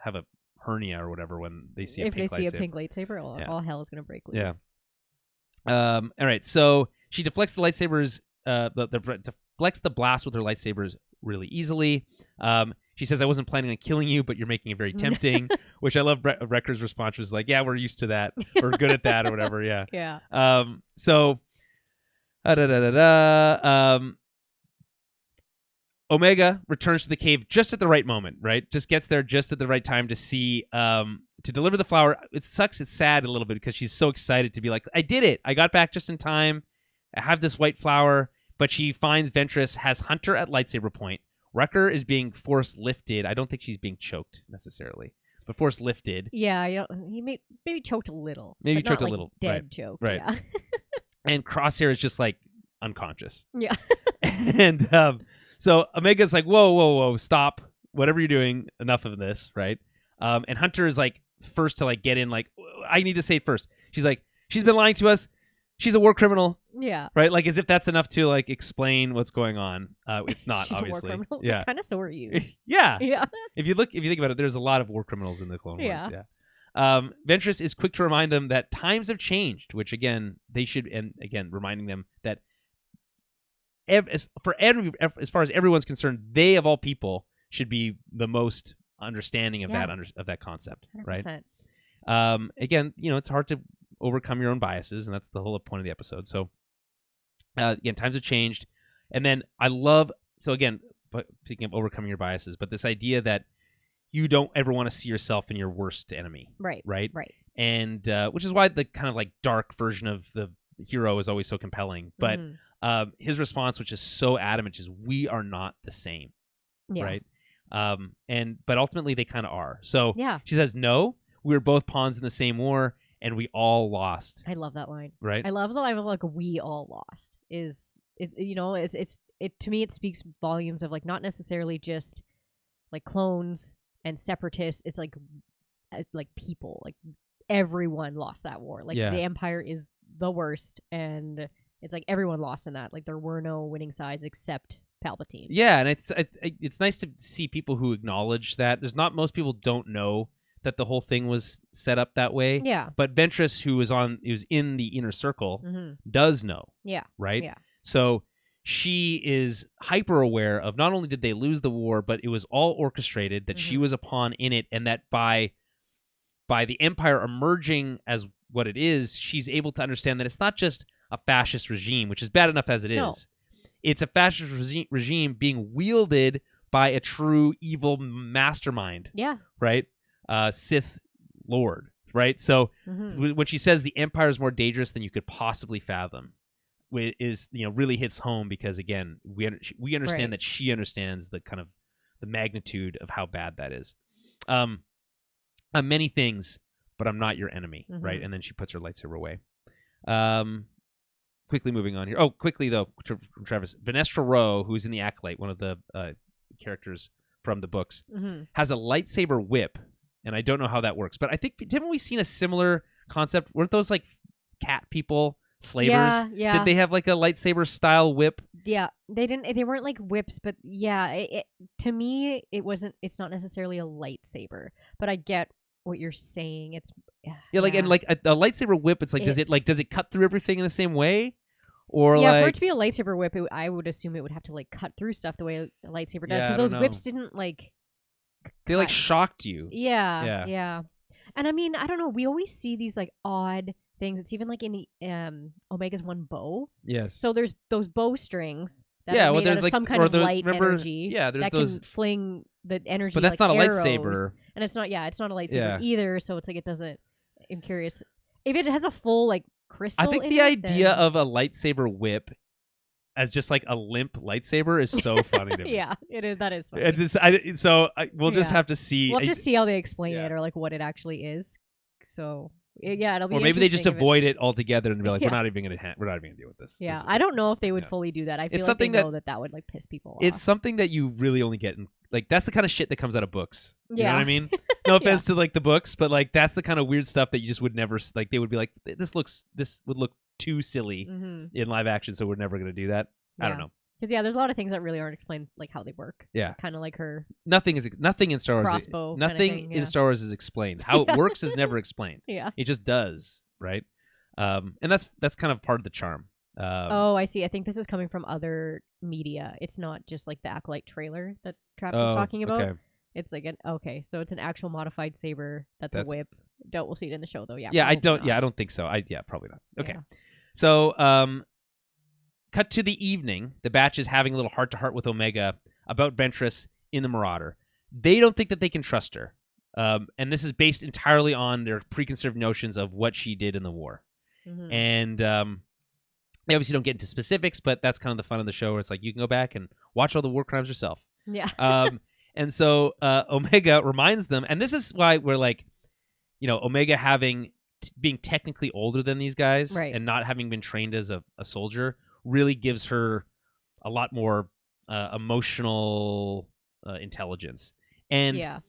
have a hernia or whatever when they see a if they pink see a lightsaber. pink lightsaber, all hell is gonna break loose. Yeah. All right. So she deflects the lightsabers. Deflects the blast with her lightsabers really easily. She says, "I wasn't planning on killing you, but you're making it very tempting." Which I love. Wrecker's response was like, "Yeah, we're used to that. We're good at that, or whatever." Yeah. Yeah. So. Omega returns to the cave just at the right moment, right? Just gets there just at the right time to see, to deliver the flower. It sucks. It's sad a little bit because she's so excited to be like, I did it. I got back just in time. I have this white flower. But she finds Ventress has Hunter at lightsaber point. Wrecker is being force lifted. I don't think she's being choked necessarily, but force lifted. Yeah. He maybe choked a little. Maybe but not, choked a like, little. Dead Right. choke. Right. Yeah. And Crosshair is just like unconscious. Yeah. And so Omega's like, whoa, stop. Whatever you're doing, enough of this, right? And Hunter is like first to like get in, like, I need to say it first. She's like, she's been lying to us. She's a war criminal, Yeah. right? Like as if that's enough to like explain what's going on. It's not, She's obviously. a war criminal. Yeah. Kind of so are you. Yeah. Yeah. If you think about it, there's a lot of war criminals in the Clone Wars. Yeah. Ventress is quick to remind them that times have changed, which again they should, and again reminding them that as far as everyone's concerned, they of all people should be the most understanding of Yeah. of that concept, right? 100%. Again, it's hard to overcome your own biases, and that's the whole point of the episode. So, again, times have changed, and then I love. So again, but speaking of overcoming your biases, but this idea that you don't ever want to see yourself in your worst enemy, Right. right? Right. And which is why the kind of like dark version of the hero is always so compelling. But his response, which is so adamant, is we are not the same, Yeah. right? But ultimately they kind of are. So Yeah. she says, no, we were both pawns in the same war, and we all lost. I love that line. Right? I love the line of like we all lost. It to me it speaks volumes of like not necessarily just like clones and separatists. It's like people, like everyone lost that war. Like Yeah. the Empire is the worst, and it's like everyone lost in that. Like there were no winning sides except Palpatine. Yeah, and it's nice to see people who acknowledge that. Most people don't know that the whole thing was set up that way. Yeah. But Ventress, who was in the inner circle, does know. Yeah. Right? Yeah. So she is hyper aware of not only did they lose the war, but it was all orchestrated, that she was a pawn in it, and that by the Empire emerging as what it is, she's able to understand that it's not just a fascist regime, which is bad enough as it is. It's a fascist regime being wielded by a true evil mastermind. Yeah. Right? Sith Lord. Right? So when she says the Empire is more dangerous than you could possibly fathom, is really hits home, because again we understand that she understands the kind of the magnitude of how bad that is. I'm many things, but I'm not your enemy, right? And then she puts her lightsaber away. Quickly moving on here. Oh, quickly though, from Travis, Vanestra Rowe, who is in the Acolyte, one of the characters from the books, has a lightsaber whip, and I don't know how that works, but I think haven't we seen a similar concept? Weren't those like cat people? Slavers? Yeah. Did they have like a lightsaber style whip? Yeah, they didn't. They weren't like whips, but yeah. To me, it's not necessarily a lightsaber, but I get what you're saying. It's and like a lightsaber whip. It's like does it cut through everything in the same way, or for it to be a lightsaber whip, I would assume it would have to like cut through stuff the way a lightsaber does, because those whips didn't like. They like shocked you. Yeah. And I mean, I don't know. We always see these like odd things. It's even like in the Omega's one bow. Yes. So there's those bow strings that are made out of some kind of light energy. Yeah, there's that those can fling the energy. But that's like not a arrows. lightsaber. And it's not. Yeah, it's not a lightsaber either. So it's like it doesn't. I'm curious if it has a full like crystal. I think the idea of a lightsaber whip as just like a limp lightsaber is so funny to me. Yeah, it is. That is funny. We'll just have to see. We'll have to see how they explain it, or like what it actually is. So yeah, it'll be. Or maybe they just avoid it altogether and be like, we're not even gonna deal with this. Yeah, I don't know if they would fully do that. I feel like they know that would like piss people off. It's something that you really only get in, like, that's the kind of shit that comes out of books. You know what I mean? No offense to like the books, but like that's the kind of weird stuff that you just would never like. They would be like, this would look too silly in live action, so we're never gonna do that. I don't know. Because there's a lot of things that really aren't explained, like how they work. Yeah, kind of like her. Nothing in Star Wars. Crossbow. Nothing in Star Wars is explained. How it works is never explained. Yeah, it just does, right? And that's kind of part of the charm. Oh, I see. I think this is coming from other media. It's not just like the Acolyte trailer that Traps is talking about. Okay. It's like so it's an actual modified saber. That's a whip. We'll see it in the show though. Yeah. Yeah, I don't think so. Probably not. Okay. Yeah. So, cut to the evening. The Batch is having a little heart-to-heart with Omega about Ventress in the Marauder. They don't think that they can trust her. And this is based entirely on their preconceived notions of what she did in the war. And they obviously don't get into specifics, but that's kind of the fun of the show, where it's like you can go back and watch all the war crimes yourself. Yeah. And so Omega reminds them, and this is why we're like, Omega being technically older than these guys, right, and not having been trained as a soldier, really gives her a lot more emotional intelligence. And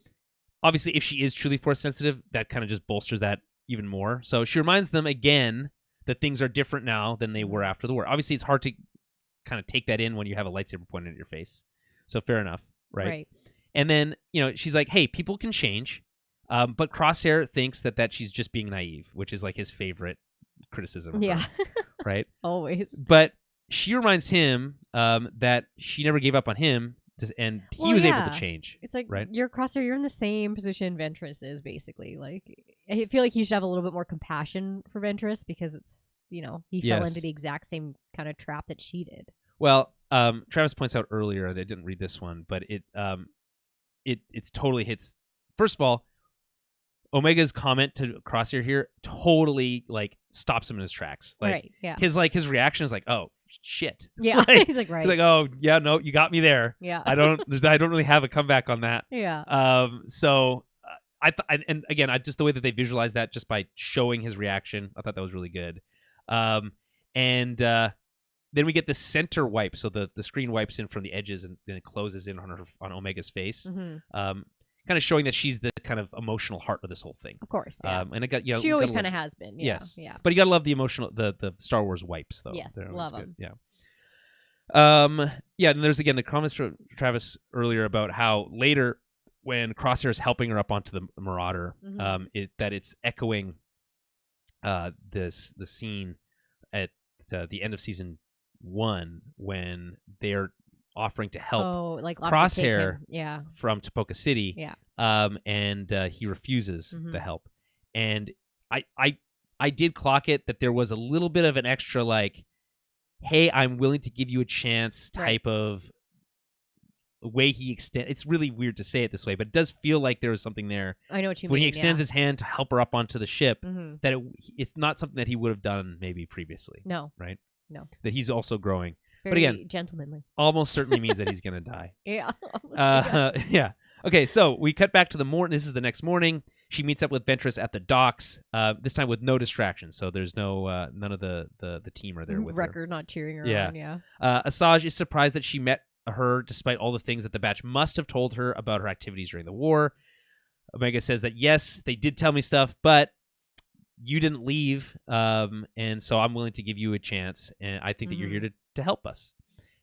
obviously, if she is truly force sensitive, that kind of just bolsters that even more. So she reminds them again that things are different now than they were after the war. Obviously, it's hard to kind of take that in when you have a lightsaber pointed at your face. So fair enough, right? And then, she's like, hey, people can change. But Crosshair thinks that she's just being naive, which is like his favorite criticism of her, right? Always. But she reminds him that she never gave up on him, and he Well, was able to yeah. change. It's like right? you're Crosshair. You're in the same position Ventress is, basically. Like, I feel like you should have a little bit more compassion for Ventress because it's he fell into Yes. the exact same kind of trap that she did. Well, Travis points out earlier, I didn't read this one, but it's totally hits. First of all, Omega's comment to Crosshair here totally like stops him in his tracks. Like, right? Yeah. his reaction is like, oh shit. Yeah. Like, He's like, right. He's like, oh yeah, no, you got me there. yeah. I don't really have a comeback on that. yeah. So and again, just the way that they visualize that just by showing his reaction, I thought that was really good. And then we get the center wipe, so the screen wipes in from the edges and then it closes in on Omega's face. Mm-hmm. Kind of showing that she's the kind of emotional heart of this whole thing. Of course. Yeah. And it got she always kind of has been. Yeah. Yes. Yeah. But you gotta love the emotional the Star Wars wipes though. Yes, They're love always good. them. Yeah. Yeah, and there's again the comments from Travis earlier about how later when Crosshair is helping her up onto the Marauder, Mhm. It's echoing the scene at the end of season 1 when they're offering to help Oh, like Crosshair Yeah. from Topoka City. Yeah. And he refuses Mhm. the help. And I did clock it that there was a little bit of an extra like, hey, I'm willing to give you a chance type of way he extend. It's really weird to say it this way, but it does feel like there was something there I know what you mean. when he extends his hand to help her up onto the ship. Mm-hmm. That it's not something that he would have done maybe previously. No. Right? No. That he's also growing. Very But again, gentlemanly. Almost certainly means that he's gonna die. Yeah. Yeah. Okay, so we cut back to the morning. This is the next morning. She meets up with Ventress at the docks. This time with no distractions. So there's no none of the team are there with Wrecker not cheering her Yeah. on. Yeah. Asajj is surprised that she met her despite all the things that the batch must have told her about her activities during the war. Omega says that yes, they did tell me stuff, but you didn't leave, and so I'm willing to give you a chance, and I think that you're here to help us.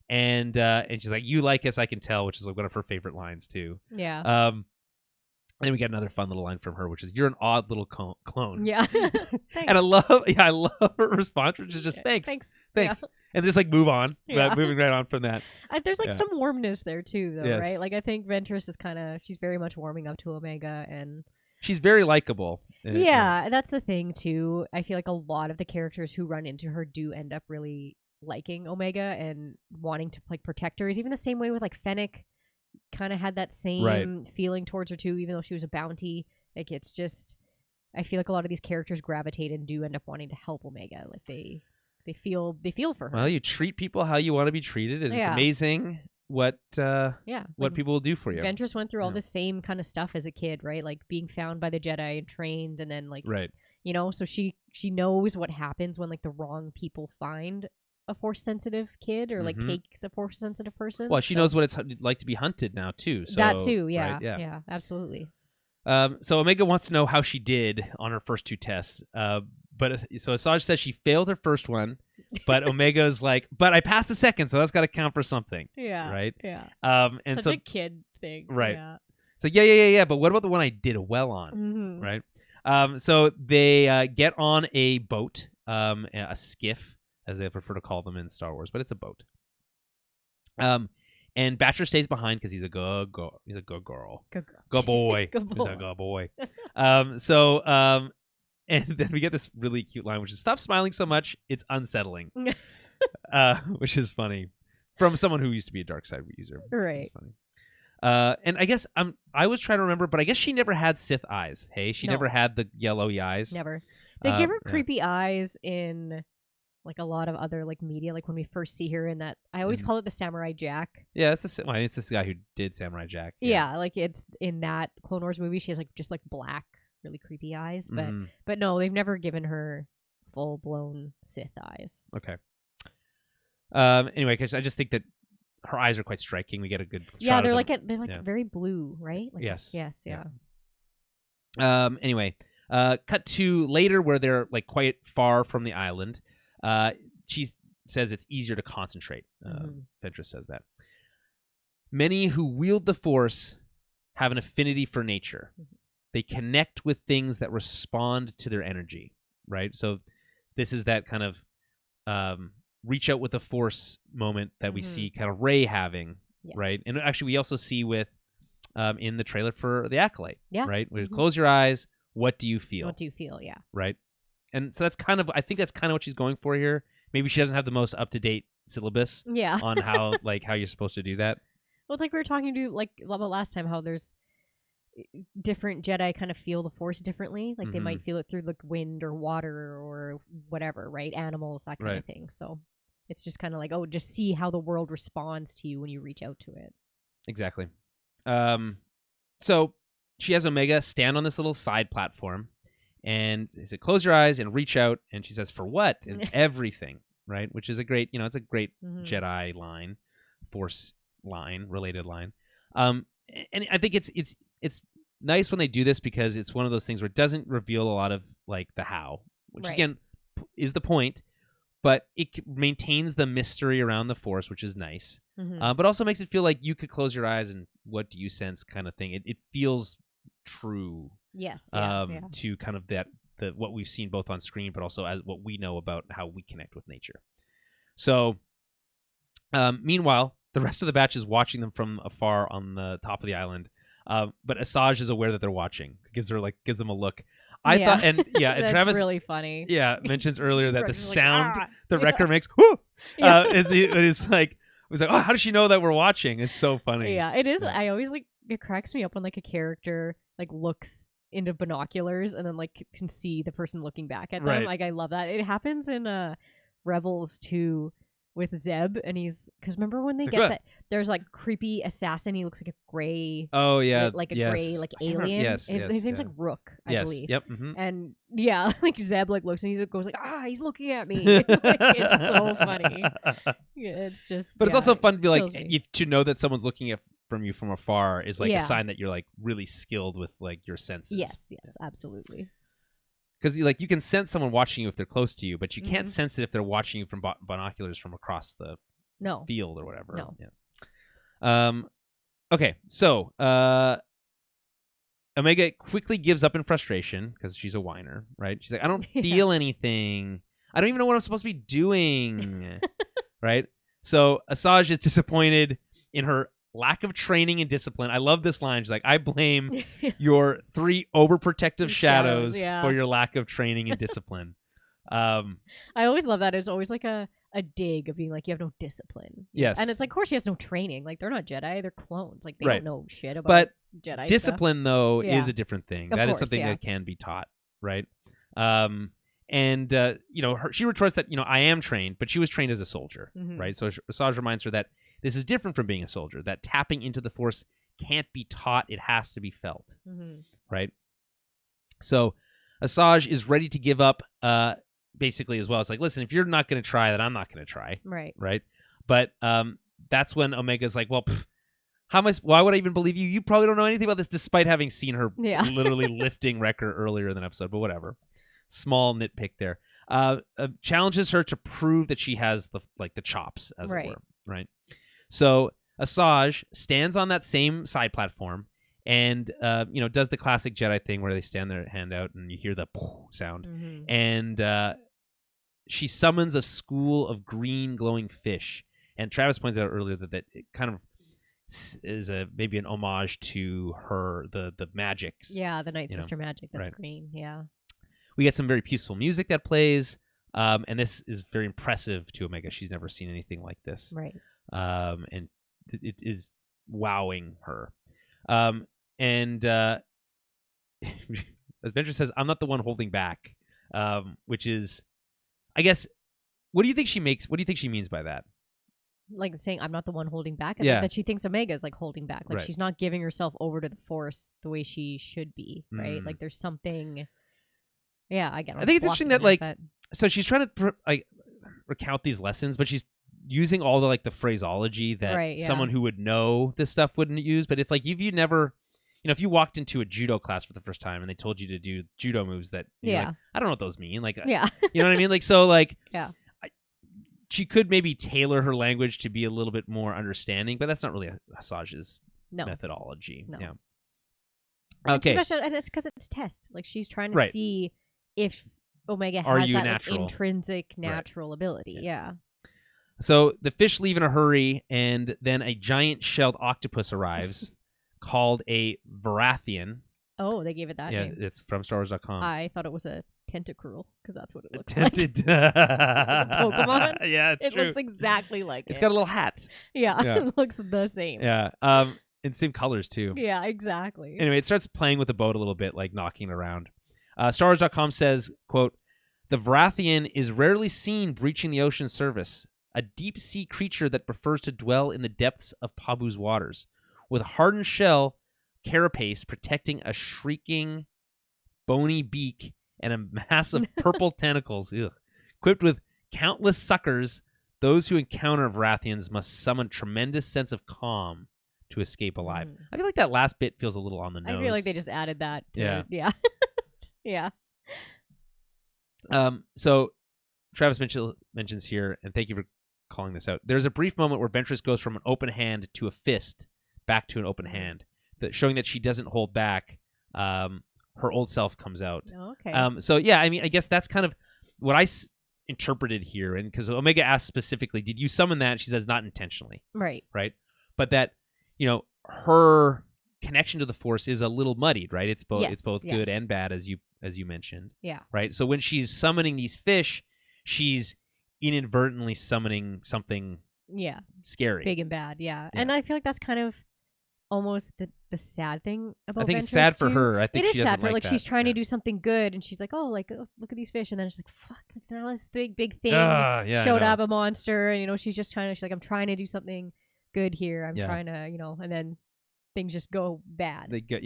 And she's like, you like us, I can tell, which is like one of her favorite lines too. Yeah. And then we get another fun little line from her, which is, "You're an odd little clone." Yeah. And I love her response, which is just thanks. Yeah. And just like move on, Yeah. moving right on from that. There's like some warmness there too, though, Yes. right? Like I think Ventress is she's very much warming up to Omega, and she's very likable. yeah, that's the thing too. I feel like a lot of the characters who run into her do end up really liking Omega and wanting to like protect her. Is even the same way with like Fennec. Kind of had that same feeling towards her too, even though she was a bounty. Like it's just, I feel like a lot of these characters gravitate and do end up wanting to help Omega. Like they feel for her. Well, you treat people how you want to be treated, and it's amazing what people will do for you. Ventress went through all the same kind of stuff as a kid, right? Like being found by the Jedi and trained, and then like so she knows what happens when like the wrong people find a force-sensitive kid or like takes a force-sensitive person. Well, she knows what it's like to be hunted now too. So, that too, yeah, right? yeah, absolutely. So Omega wants to know how she did on her first 2 tests. But so Asajj says she failed her first one, but Omega's like, but I passed the second, so that's got to count for something. Yeah. Right. Yeah. And Such a kid thing. Right. Yeah. So yeah. But what about the one I did well on? Right. So they get on a boat, a skiff, as they prefer to call them in Star Wars, but it's a boat. And Batcher stays behind because he's a good girl. He's a good girl. Good boy. Good boy. He's a good boy. And then we get this really cute line, which is, "Stop smiling so much. It's unsettling." Which is funny from someone who used to be a dark side user. Right. It's funny. And I guess I was trying to remember, but I guess she never had Sith eyes. Hey, she never had the yellowy eyes. Never. They give her creepy eyes in like a lot of other like media. Like when we first see her in that, I always call it the Samurai Jack. Yeah, it's this guy who did Samurai Jack. Yeah, like it's in that Clone Wars movie. She has like just like black, really creepy eyes. But no, they've never given her full blown Sith eyes. Okay. Anyway, because I just think that her eyes are quite striking. We get a good shot they're of them. they're like very blue, right? Like, yes. Yeah. Anyway, cut to later where they're like quite far from the island. She says it's easier to concentrate. Ventress says that. Many who wield the Force have an affinity for nature. They connect with things that respond to their energy, right? So this is that kind of reach out with the Force moment that we see kind of Rey having right? And actually, we also see with in the trailer for The Acolyte, right? Where close your eyes. What do you feel? What do you feel? Yeah. Right. And so I think that's kind of what she's going for here. Maybe she doesn't have the most up-to-date syllabus on how you're supposed to do that. Well, it's like we were talking to about last time, how there's different Jedi kind of feel the Force differently. Like they might feel it through like wind or water or whatever, right? Animals, that kind of thing. So it's just kind of like, just see how the world responds to you when you reach out to it. Exactly. So she has Omega stand on this little side platform, and they say, "Close your eyes and reach out." And she says, "For what?" And everything, right? Which is a great, it's a great Jedi line, Force line, related line. And I think it's nice when they do this because it's one of those things where it doesn't reveal a lot of like the how, which again is the point, but it maintains the mystery around the Force, which is nice. But also makes it feel like you could close your eyes and what do you sense kind of thing. It feels true. Yes. To kind of what we've seen both on screen, but also as what we know about how we connect with nature. So, meanwhile, the rest of the batch is watching them from afar on the top of the island. But Asajj is aware that they're watching. Gives them a look. I thought, and that's Travis really funny. Yeah, mentions earlier that the sound like, the wrecker makes, whoo, is like, oh, how does she know that we're watching? It's so funny. Yeah, it is. I always it cracks me up when like a character like looks into binoculars and then like can see the person looking back at them. Right. Like I love that. It happens in Rebels 2 with Zeb, and because remember when they get that there's like creepy assassin, he looks like a gray like a gray like alien. His name's like Rook, I believe. Yep. And like Zeb like looks and he goes like, he's looking at me. Like, it's so funny. It's just but it's also fun to be like to know that someone's looking from you from afar is like a sign that you're like really skilled with like your senses. Yes, absolutely. Because you can sense someone watching you if they're close to you, but you can't sense it if they're watching you from binoculars from across the field or whatever. No. Yeah. Okay, so Omega quickly gives up in frustration because she's a whiner, right? She's like, I don't feel anything. I don't even know what I'm supposed to be doing, right? So Asajj is disappointed in her lack of training and discipline. I love this line. She's like, I blame your 3 overprotective shadows for your lack of training and discipline. I always love that. It's always like a dig of being like, you have no discipline. Yes. And it's like, of course she has no training. Like, they're not Jedi. They're clones. Like, they don't know shit about Jedi discipline, stuff. Though, is a different thing. Of that course, is something that can be taught, right? She retorts that, I am trained, but she was trained as a soldier, right? So Asajj reminds her that this is different from being a soldier, that tapping into the Force can't be taught. It has to be felt, right? So Asajj is ready to give up basically as well. It's like, listen, if you're not going to try, then I'm not going to try. Right? But that's when Omega's like, well, why would I even believe you? You probably don't know anything about this, despite having seen her literally lifting Wrecker earlier in the episode, but whatever. Small nitpick there. Challenges her to prove that she has the chops, as it were, right? So Asajj stands on that same side platform and does the classic Jedi thing where they stand their hand out and you hear the sound. And she summons a school of green glowing fish. And Travis pointed out earlier that it kind of is maybe an homage to her the magics. Yeah, the Night Sister magic that's green. Yeah. We get some very peaceful music that plays, and this is very impressive to Omega. She's never seen anything like this. Right. And it is wowing her. And as Benja says, I'm not the one holding back, which is, I guess, what do you think she means by that? Like saying, I'm not the one holding back? I think that she thinks Omega is like holding back. Like she's not giving herself over to the Force the way she should be, right? Like there's something... Yeah, I get it. I think it's interesting that so she's trying to recount these lessons, but she's using all the phraseology that someone who would know this stuff wouldn't use. But if you never, if you walked into a judo class for the first time and they told you to do judo moves that, I don't know what those mean. You know what I mean? She could maybe tailor her language to be a little bit more understanding, but that's not really Asajj's methodology. No. Yeah. Okay. And it's because it's test. Like she's trying to see if Omega has that intrinsic natural ability. Yeah. So the fish leave in a hurry, and then a giant shelled octopus arrives called a Varathian. Oh, they gave it that Yeah, name. it's from StarWars.com. I thought it was a tentacruel because that's what it looks Tinted. like. Pokemon? Yeah, it's It true. looks exactly like It's it. got a little hat. Yeah, Yeah. it looks the same. Yeah. And same colors too. Yeah, exactly. Anyway, it starts playing with the boat a little bit, like knocking it around. StarWars.com says, quote, "The Varathian is rarely seen breaching the ocean surface, a deep-sea creature that prefers to dwell in the depths of Pabu's waters, with a hardened shell carapace protecting a shrieking, bony beak and a mass of purple tentacles. Ugh. Equipped with countless suckers, those who encounter Varathians must summon tremendous sense of calm to escape alive." I feel like that last bit feels a little on the nose. I feel like they just added that to Yeah. it. Yeah. Yeah. So Travis mentions here, and thank you for calling this out. There's a brief moment where Ventress goes from an open hand to a fist, back to an open hand, showing that she doesn't hold back. Her old self comes out. Oh, okay. So yeah, I mean, I guess that's kind of what I interpreted here, and because Omega asked specifically, "Did you summon that?" She says, "Not intentionally." Right. But that, her connection to the Force is a little muddied, right? It's both Yes, good yes. and bad, as you mentioned. Yeah. Right. So when she's summoning these fish, she's inadvertently summoning something Yeah. scary. Big and bad. Yeah. Yeah. And I feel like that's kind of almost the sad thing about I think it's Ventress, sad for too. her. I think it she is doesn't sad for her. like Like she's that. trying Yeah. to do something good, and she's like, "Oh, like look at these fish," and then it's like, "Fuck!" Like, now this big thing Yeah, I showed know. up, a monster, and she's just trying to. She's like, "I'm trying to do something good here. I'm Yeah. trying to, and then things just go bad." They get,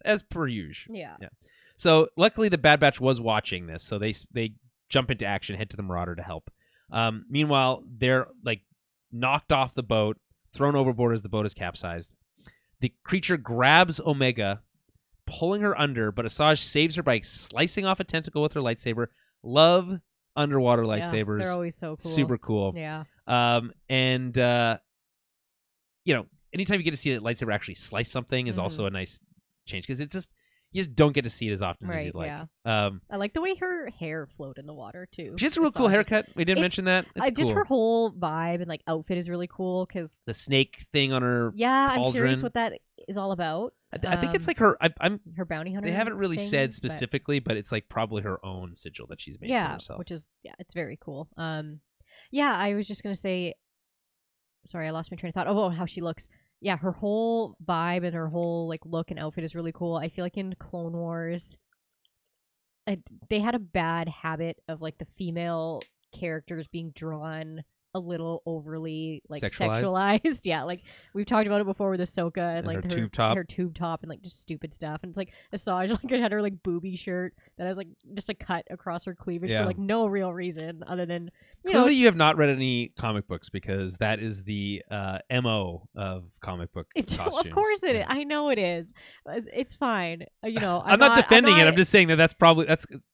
as per usual. Yeah. So luckily, the Bad Batch was watching this, so they jump into action, head to the Marauder to help. Meanwhile, they're like knocked off the boat, thrown overboard as the boat is capsized. The creature grabs Omega, pulling her under, but Asajj saves her by slicing off a tentacle with her lightsaber. Love underwater lightsabers. Yeah, they're always so cool. Super cool. Yeah. And anytime you get to see a lightsaber actually slice something is also a nice change, because you just don't get to see it as often as you'd like. Yeah. I like the way her hair flowed in the water too. She has a real cool haircut. We didn't mention that. It's just cool. her whole vibe and like outfit is really cool because The snake thing on her. I'm pauldron. curious what that is all about. I think it's like her. I'm. Her bounty hunter. They haven't really thing, said but- specifically, but it's like probably her own sigil that she's made for herself. which is it's very cool. I was just gonna say. Sorry, I lost my train of thought. Oh, how she looks. Yeah, her whole vibe and her whole like look and outfit is really cool. I feel like in Clone Wars, they had a bad habit of like the female characters being drawn a little overly like sexualized. Yeah, like we've talked about it before with Ahsoka and like her tube top. her tube top and like just stupid stuff. And it's like Asajj like it had her like booby shirt that has like just a cut across her cleavage for like no real reason other than Clearly, you have not read any comic books, because that is the MO of comic book costumes. Of course it is. I know it is. It's fine. I'm not defending it. I'm just saying that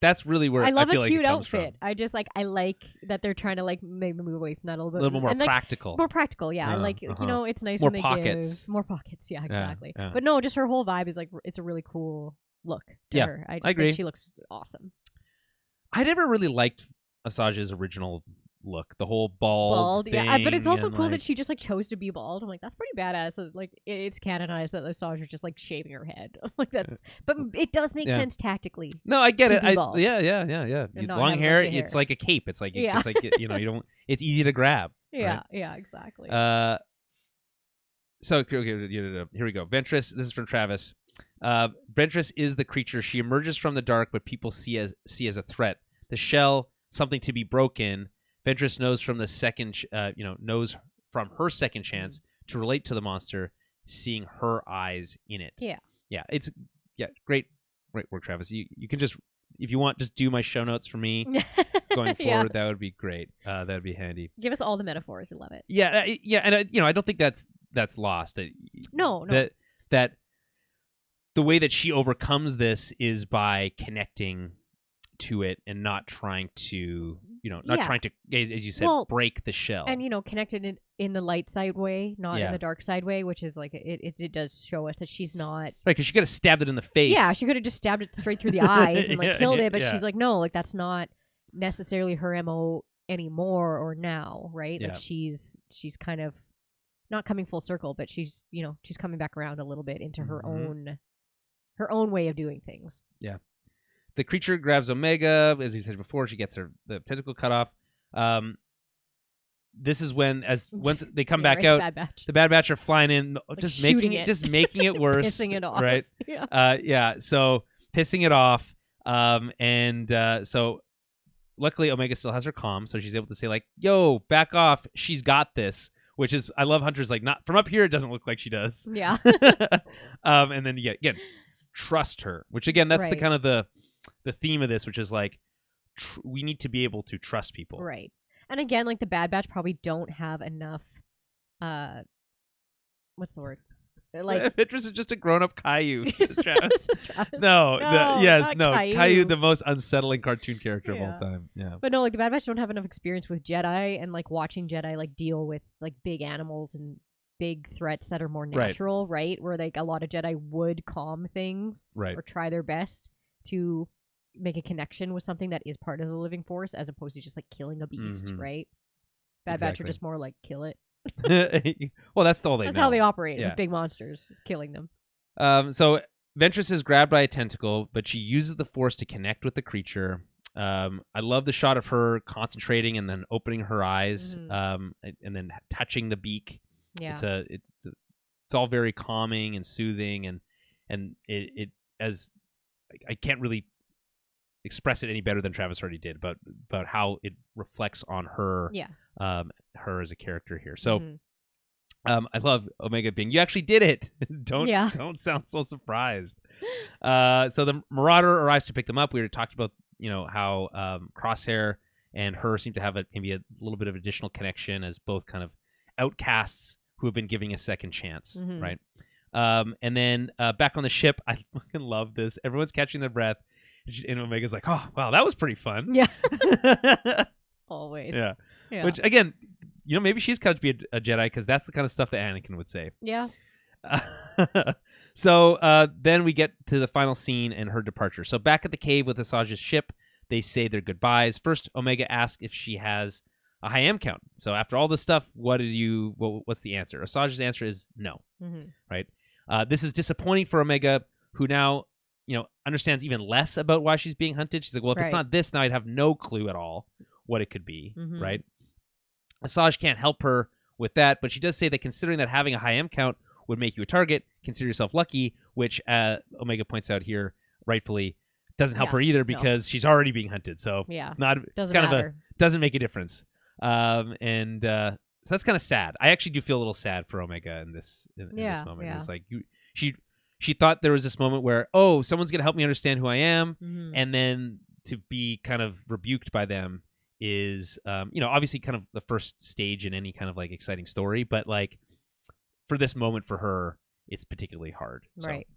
that's really where I love feel a like cute it comes outfit. from. I just like I like that they're trying to like maybe move away from that a little bit. A little more and, like, practical. More practical, yeah. I like it's nice More when they pockets. give more pockets. Yeah, exactly. yeah. But no, just her whole vibe is like it's a really cool look to her. I just agree. think she looks awesome. I never really liked Asajj's original look, the whole bald thing, yeah. But it's also and, cool like, that she just like chose to be bald. I'm like, that's pretty badass. So, like, it's canonized that Asajj is just like shaving her head. Like that's, but it does make sense tactically. No, I get to it. be bald. Yeah. And not Long have a hair, bunch of it's hair. like a cape. It's like Yeah. it's like you don't. It's easy to grab. Yeah, right? yeah, exactly. So okay, here we go. Ventress. This is from Travis. Ventress is the creature. She emerges from the dark, but people see as a threat. The shell, something to be broken. Ventress knows from the second, knows from her second chance to relate to the monster, seeing her eyes in it. Yeah. It's great work, Travis. You can just, if you want, just do my show notes for me going forward. That would be great. That would be handy. Give us all the metaphors. I love it. Yeah, and I don't think that's lost. No. That the way that she overcomes this is by connecting to it and not trying to, trying to, as you said, break the shell. And connected in the light side way, not in the dark side way, which is like it does show us that she's not right, because she could have stabbed it in the face. Yeah, she could have just stabbed it straight through the eyes and like killed it, but yeah. she's like, no, like that's not necessarily her MO anymore or now, right? Yeah. Like she's kind of not coming full circle, but she's she's coming back around a little bit into her own way of doing things. Yeah. The creature grabs Omega, as we said before. She gets the tentacle cut off. This is when, once they come back out, Bad Batch. the Bad Batch are flying in, Like just making it worse, pissing it off, right? Yeah. So pissing it off, so luckily Omega still has her comm, so she's able to say like, "Yo, back off, she's got this." Which is, I love Hunter's like, not from up here, it doesn't look like she does. Yeah. And then again, trust her. Which again, that's the kind of the theme of this, which is like, we need to be able to trust people. Right. And again, like the Bad Batch probably don't have enough. What's the word? Like Ventress is just a grown-up Caillou. Travis. No, Caillou. Caillou, the most unsettling cartoon character of all Yeah. time. Yeah. But no, like the Bad Batch don't have enough experience with Jedi and like watching Jedi like deal with like big animals and big threats that are more natural, right? Where like a lot of Jedi would calm things, right, or try their best to make a connection with something that is part of the living force, as opposed to just like killing a beast, right? Bad Batch are just more like kill it. Well, that's all they know. That's how they operate Yeah. with big monsters, is killing them. So Ventress is grabbed by a tentacle, but she uses the Force to connect with the creature. I love the shot of her concentrating and then opening her eyes, and then touching the beak. Yeah. It's all very calming and soothing, and it as I can't really express it any better than Travis already did, but about how it reflects on her. Yeah. Her as a character here. So I love Omega being, you actually did it. Don't sound so surprised. So the Marauder arrives to pick them up. We already talked about, how Crosshair and her seem to have maybe a little bit of additional connection as both kind of outcasts who have been giving a second chance, right? And then back on the ship, I fucking love this. Everyone's catching their breath, and Omega's like, "Oh, wow, that was pretty fun." Yeah. Always. Yeah. Which, again, maybe she's cut to be a Jedi, because that's the kind of stuff that Anakin would say. Yeah. So then we get to the final scene and her departure. So back at the cave with Asajj's ship, they say their goodbyes. First, Omega asks if she has a high M count. So after all this stuff, what's the answer? Asajj's answer is no. Right? This is disappointing for Omega, who now, understands even less about why she's being hunted. She's like, well, if it's not this, now I'd have no clue at all what it could be, right? Asajj can't help her with that, but she does say that considering that having a high M count would make you a target, consider yourself lucky, which Omega points out here, rightfully, doesn't help her either, because she's already being hunted. So doesn't make a difference. So that's kind of sad. I actually do feel a little sad for Omega in this moment. It's like she thought there was this moment where, oh, someone's gonna help me understand who I am, and then to be kind of rebuked by them is, obviously kind of the first stage in any kind of like exciting story, but like for this moment for her, it's particularly hard. Right.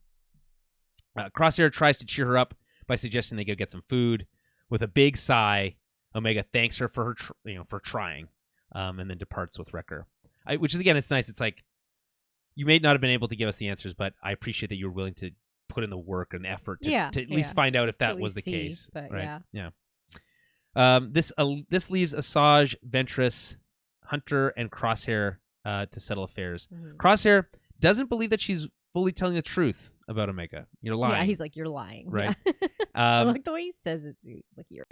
So, Crosshair tries to cheer her up by suggesting they go get some food. With a big sigh, Omega thanks her for her, for trying, and then departs with Wrecker. Which is, again, it's nice. It's like, you may not have been able to give us the answers, but I appreciate that you were willing to put in the work and effort to at least find out if that was the case. But right? Yeah. This leaves Asajj, Ventress, Hunter, and Crosshair to settle affairs. Crosshair doesn't believe that she's fully telling the truth about Omega. You're lying. Yeah, he's like, you're lying. Right. I like the way he says it, too. He's like, you're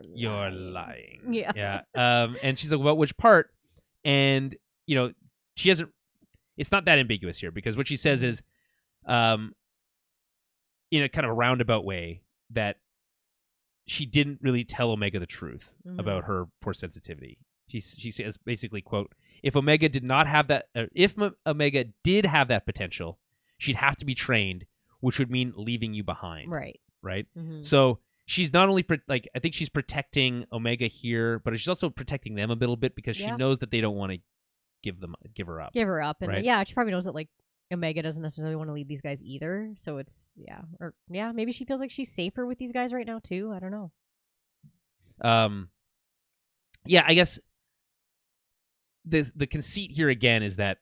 lying. Yeah. Yeah. And she's like, well, which part? And, she hasn't, it's not that ambiguous here, because what she says is, in a kind of a roundabout way, that she didn't really tell Omega the truth about her Force sensitivity. She says basically, quote, if Omega did have that potential, she'd have to be trained, which would mean leaving you behind. Right. Right. So she's not only I think she's protecting Omega here, but she's also protecting them a little bit, because she knows that they don't want to give her up. And right? She probably knows that like Omega doesn't necessarily want to leave these guys either. So it's maybe she feels like she's safer with these guys right now too. I don't know. I guess the conceit here again is that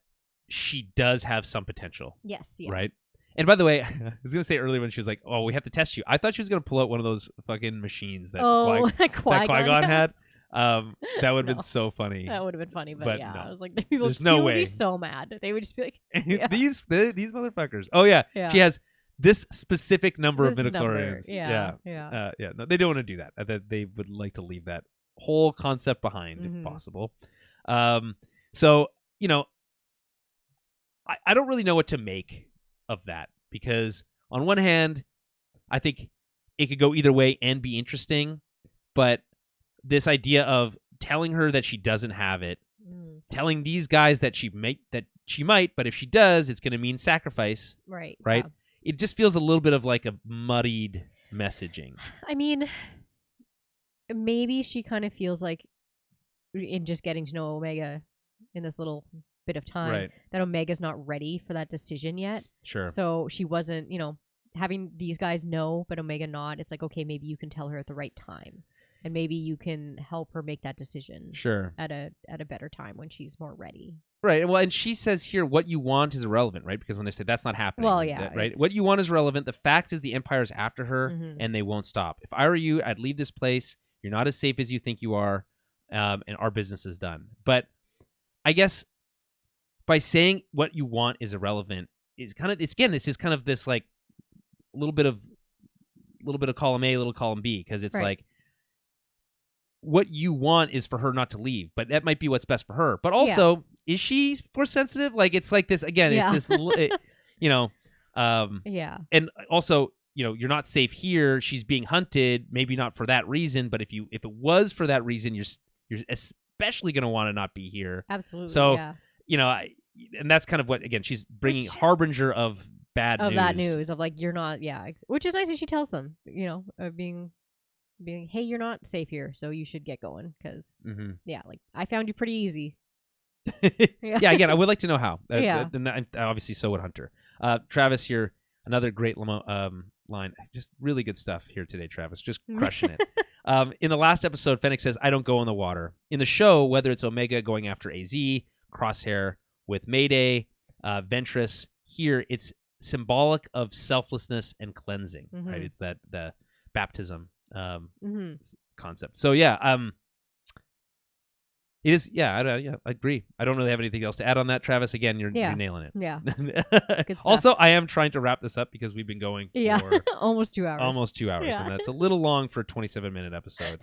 she does have some potential. Yes. Yeah. Right. And by the way, I was gonna say earlier when she was like, "Oh, we have to test you," I thought she was gonna pull out one of those fucking machines that Qui-Gon had. That would have No. been so funny. That would have been funny, but, But yeah, no. I was like, people There's no would way. be so mad. They would just be like, yeah. these motherfuckers. Oh yeah. Yeah. She has this specific number This of number. midichlorians. Yeah. Yeah. No, they don't want to do that. That they would like to leave that whole concept behind Mhm. if possible. So I don't really know what to make of that, because on one hand, I think it could go either way and be interesting, but this idea of telling her that she doesn't have it, telling these guys that she might, but if she does, it's going to mean sacrifice. Right. Right. Yeah. It just feels a little bit of like a muddied messaging. I mean, maybe she kind of feels like, in just getting to know Omega in this little bit of time, Right. that Omega's not ready for that decision yet. Sure. So she wasn't, having these guys know, but Omega not. It's like, okay, maybe you can tell her at the right time, and maybe you can help her make that decision. Sure. At a better time when she's more ready. Right. Well, and she says here, what you want is irrelevant, right? Because when they say that's not happening, Well, yeah, right? What you want is relevant. The fact is the Empire's after her, Mhm. and they won't stop. If I were you, I'd leave this place. You're not as safe as you think you are, and our business is done. But I guess by saying what you want is irrelevant, this is kind of this like little bit of column A, little column B, because it's Right. like, what you want is for her not to leave, but that might be what's best for her. But also, is she force sensitive? Like, it's like this again. Yeah. It's this, Yeah. and also, you're not safe here. She's being hunted. Maybe not for that reason, but if it was for that reason, you're especially going to want to not be here. Absolutely. So, yeah. And that's kind of what, again, she's bringing Which- harbinger of bad news. Of that news of like, you're not. Yeah. Which is nice that she tells them. Being, hey, you're not safe here, so you should get going, because Mhm. yeah, like, I found you pretty easy. Yeah, again, I would like to know how. Yeah. And obviously, so would Hunter. Travis here, another great line. Just really good stuff here today, Travis. Just crushing it. In the last episode, Fennec says, I don't go in the water. In the show, whether it's Omega going after AZ, Crosshair with Mayday, Ventress, here, it's symbolic of selflessness and cleansing, right? Mhm. It's the baptism Mhm. concept. So, yeah, it is. Yeah, I agree. I don't really have anything else to add on that, Travis. Again, you're nailing it. Yeah. Good stuff. Also, I am trying to wrap this up because we've been going for Yeah. Almost 2 hours. almost 2 hours, Yeah. and that's a little long for a 27-minute episode.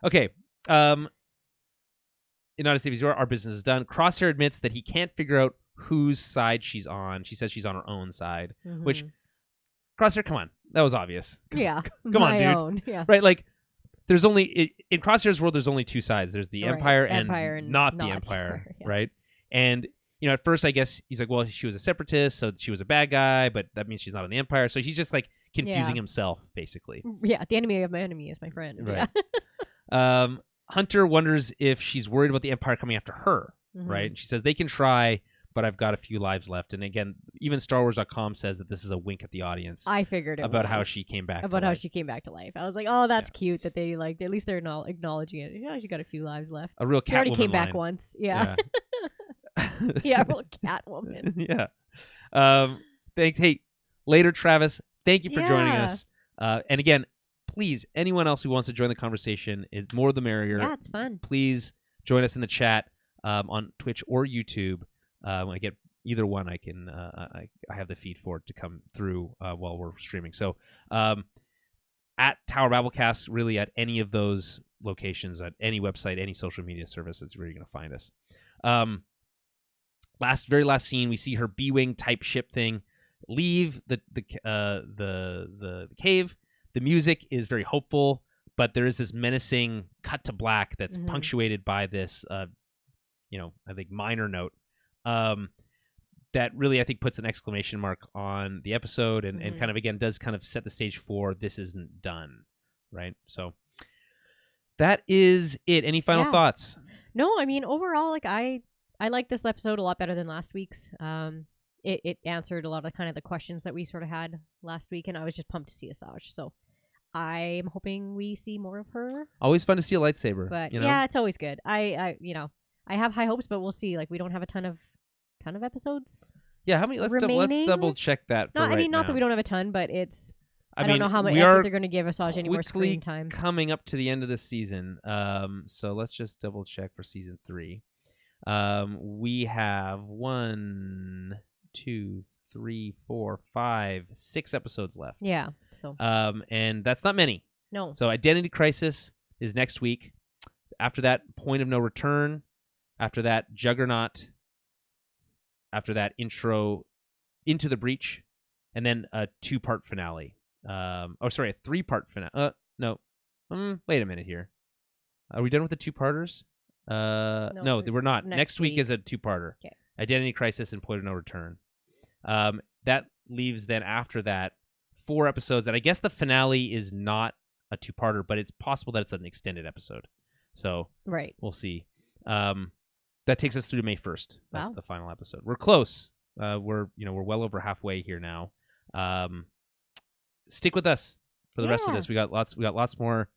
Okay. In Not as Safe as You Are, our business is done. Crosshair admits that he can't figure out whose side she's on. She says she's on her own side, which, Mhm. Crosshair, come on. That was obvious. Yeah. Come on, My dude. own. Yeah. Right? Like, there's only, in Crosshair's world, there's only two sides. There's the Right. Empire Empire and and not the not. Empire, Yeah. right? And, at first, I guess, he's like, well, she was a separatist, so she was a bad guy, but that means she's not in the Empire. So he's just, like, confusing Yeah. himself, basically. Yeah. The enemy of my enemy is my friend. Right. Yeah. Hunter wonders if she's worried about the Empire coming after her, Mhm. right? And she says, they can try, but I've got a few lives left. And again, even StarWars.com says that this is a wink at the audience I figured it about was. how she came back About to how life. she came back to life. I was like, oh, that's cute that they, like, at least they're not acknowledging it. Yeah, she got a few lives left. A real She already Catwoman came back line. once. Yeah. Yeah. Yeah, real Catwoman. Yeah. Thanks. Hey, later, Travis. Thank you for joining Yeah. us. And again, please, anyone else who wants to join the conversation, is more the merrier. Yeah, it's fun. Please join us in the chat on Twitch or YouTube. When I get either one, I can I have the feed for it to come through while we're streaming. So at Tower Babblecast, really at any of those locations, at any website, any social media service, that's where you're going to find us. Very last scene, we see her B-wing type ship thing leave the cave. The music is very hopeful, but there is this menacing cut to black that's Mhm. punctuated by this, I think minor note that really, I think, puts an exclamation mark on the episode and Mhm. kind of, again, does kind of set the stage for this isn't done, right? So that is it. Any final Yeah. thoughts? No, I mean, overall, like, I like this episode a lot better than last week's. It answered a lot of the questions that we sort of had last week, and I was just pumped to see Asajj. So I'm hoping we see more of her. Always fun to see a lightsaber. But you know? yeah, it's always good. I have high hopes, but we'll see. Like, we don't have a ton of episodes. Yeah, how many? Let's remaining? double check that. Not for right not now. that we don't have a ton, but it's I don't know how much we effort are they're going to give Asajj any more quickly screen time. coming up to the end of the season. So let's just double check for season 3. We have 1, 2, 3, 4, 5, 6 episodes left. Yeah. So. And that's not many. No. So Identity Crisis is next week. After that, Point of No Return. After that, Juggernaut. After that, Intro, Into the Breach, and then a 2-part finale. A 3-part finale. No. Wait a minute here. Are we done with the 2-parters? No, we're not. Next week is a 2-parter. Okay. Identity Crisis and Point of No Return. That leaves then after that 4 episodes. And I guess the finale is not a 2-parter, but it's possible that it's an extended episode. So right. We'll see. That takes us through to May 1st. That's Wow. the final episode. We're close. We're well over halfway here now. Stick with us for the rest of this. We got lots more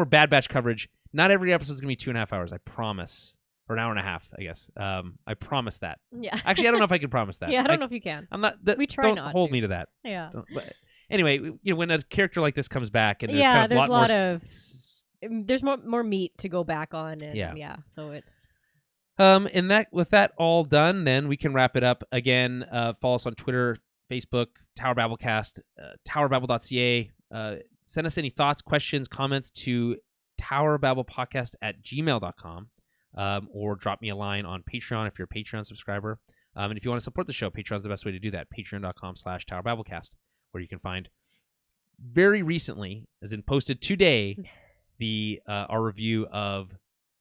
Bad Batch coverage. Not every episode is gonna be 2.5 hours. I promise. Or an hour and a half, I guess. I promise that. Yeah. Actually, I don't know if I can promise that. Yeah, I don't know if you can. I'm not. We try don't not hold to. me to that. Yeah. But anyway, when a character like this comes back and there's Yeah, kind of there's a lot more there's more meat to go back on, and Yeah. So it's. And with that all done, then we can wrap it up. Again, follow us on Twitter, Facebook, Tower Babblecast, towerbabble.ca. Send us any thoughts, questions, comments to towerbabblepodcast@gmail.com, or drop me a line on Patreon if you're a Patreon subscriber. And if you want to support the show, Patreon's the best way to do that. Patreon.com/towerbabblecast, where you can find very recently, as in posted today, our review of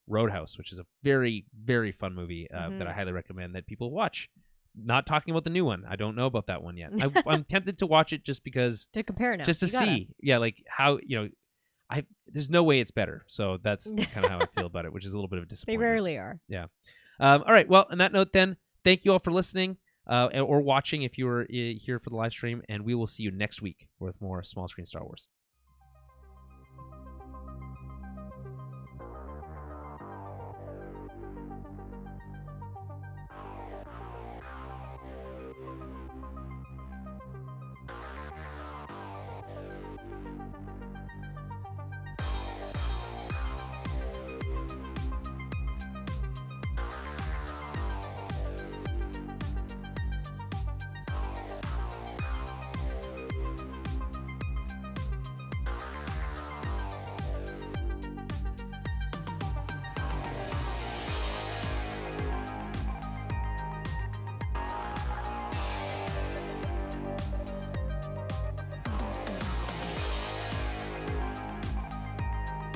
Roadhouse, which is a very, very fun movie that I highly recommend that people watch. Not talking about the new one. I don't know about that one yet. I'm tempted to watch it just because to compare now, just to see, like how there's no way it's better. So that's kind of how I feel about it, which is a little bit of a disappointment. They rarely are. Yeah. All right. Well, on that note, then, thank you all for listening or watching if you were here for the live stream, and we will see you next week with more small screen Star Wars.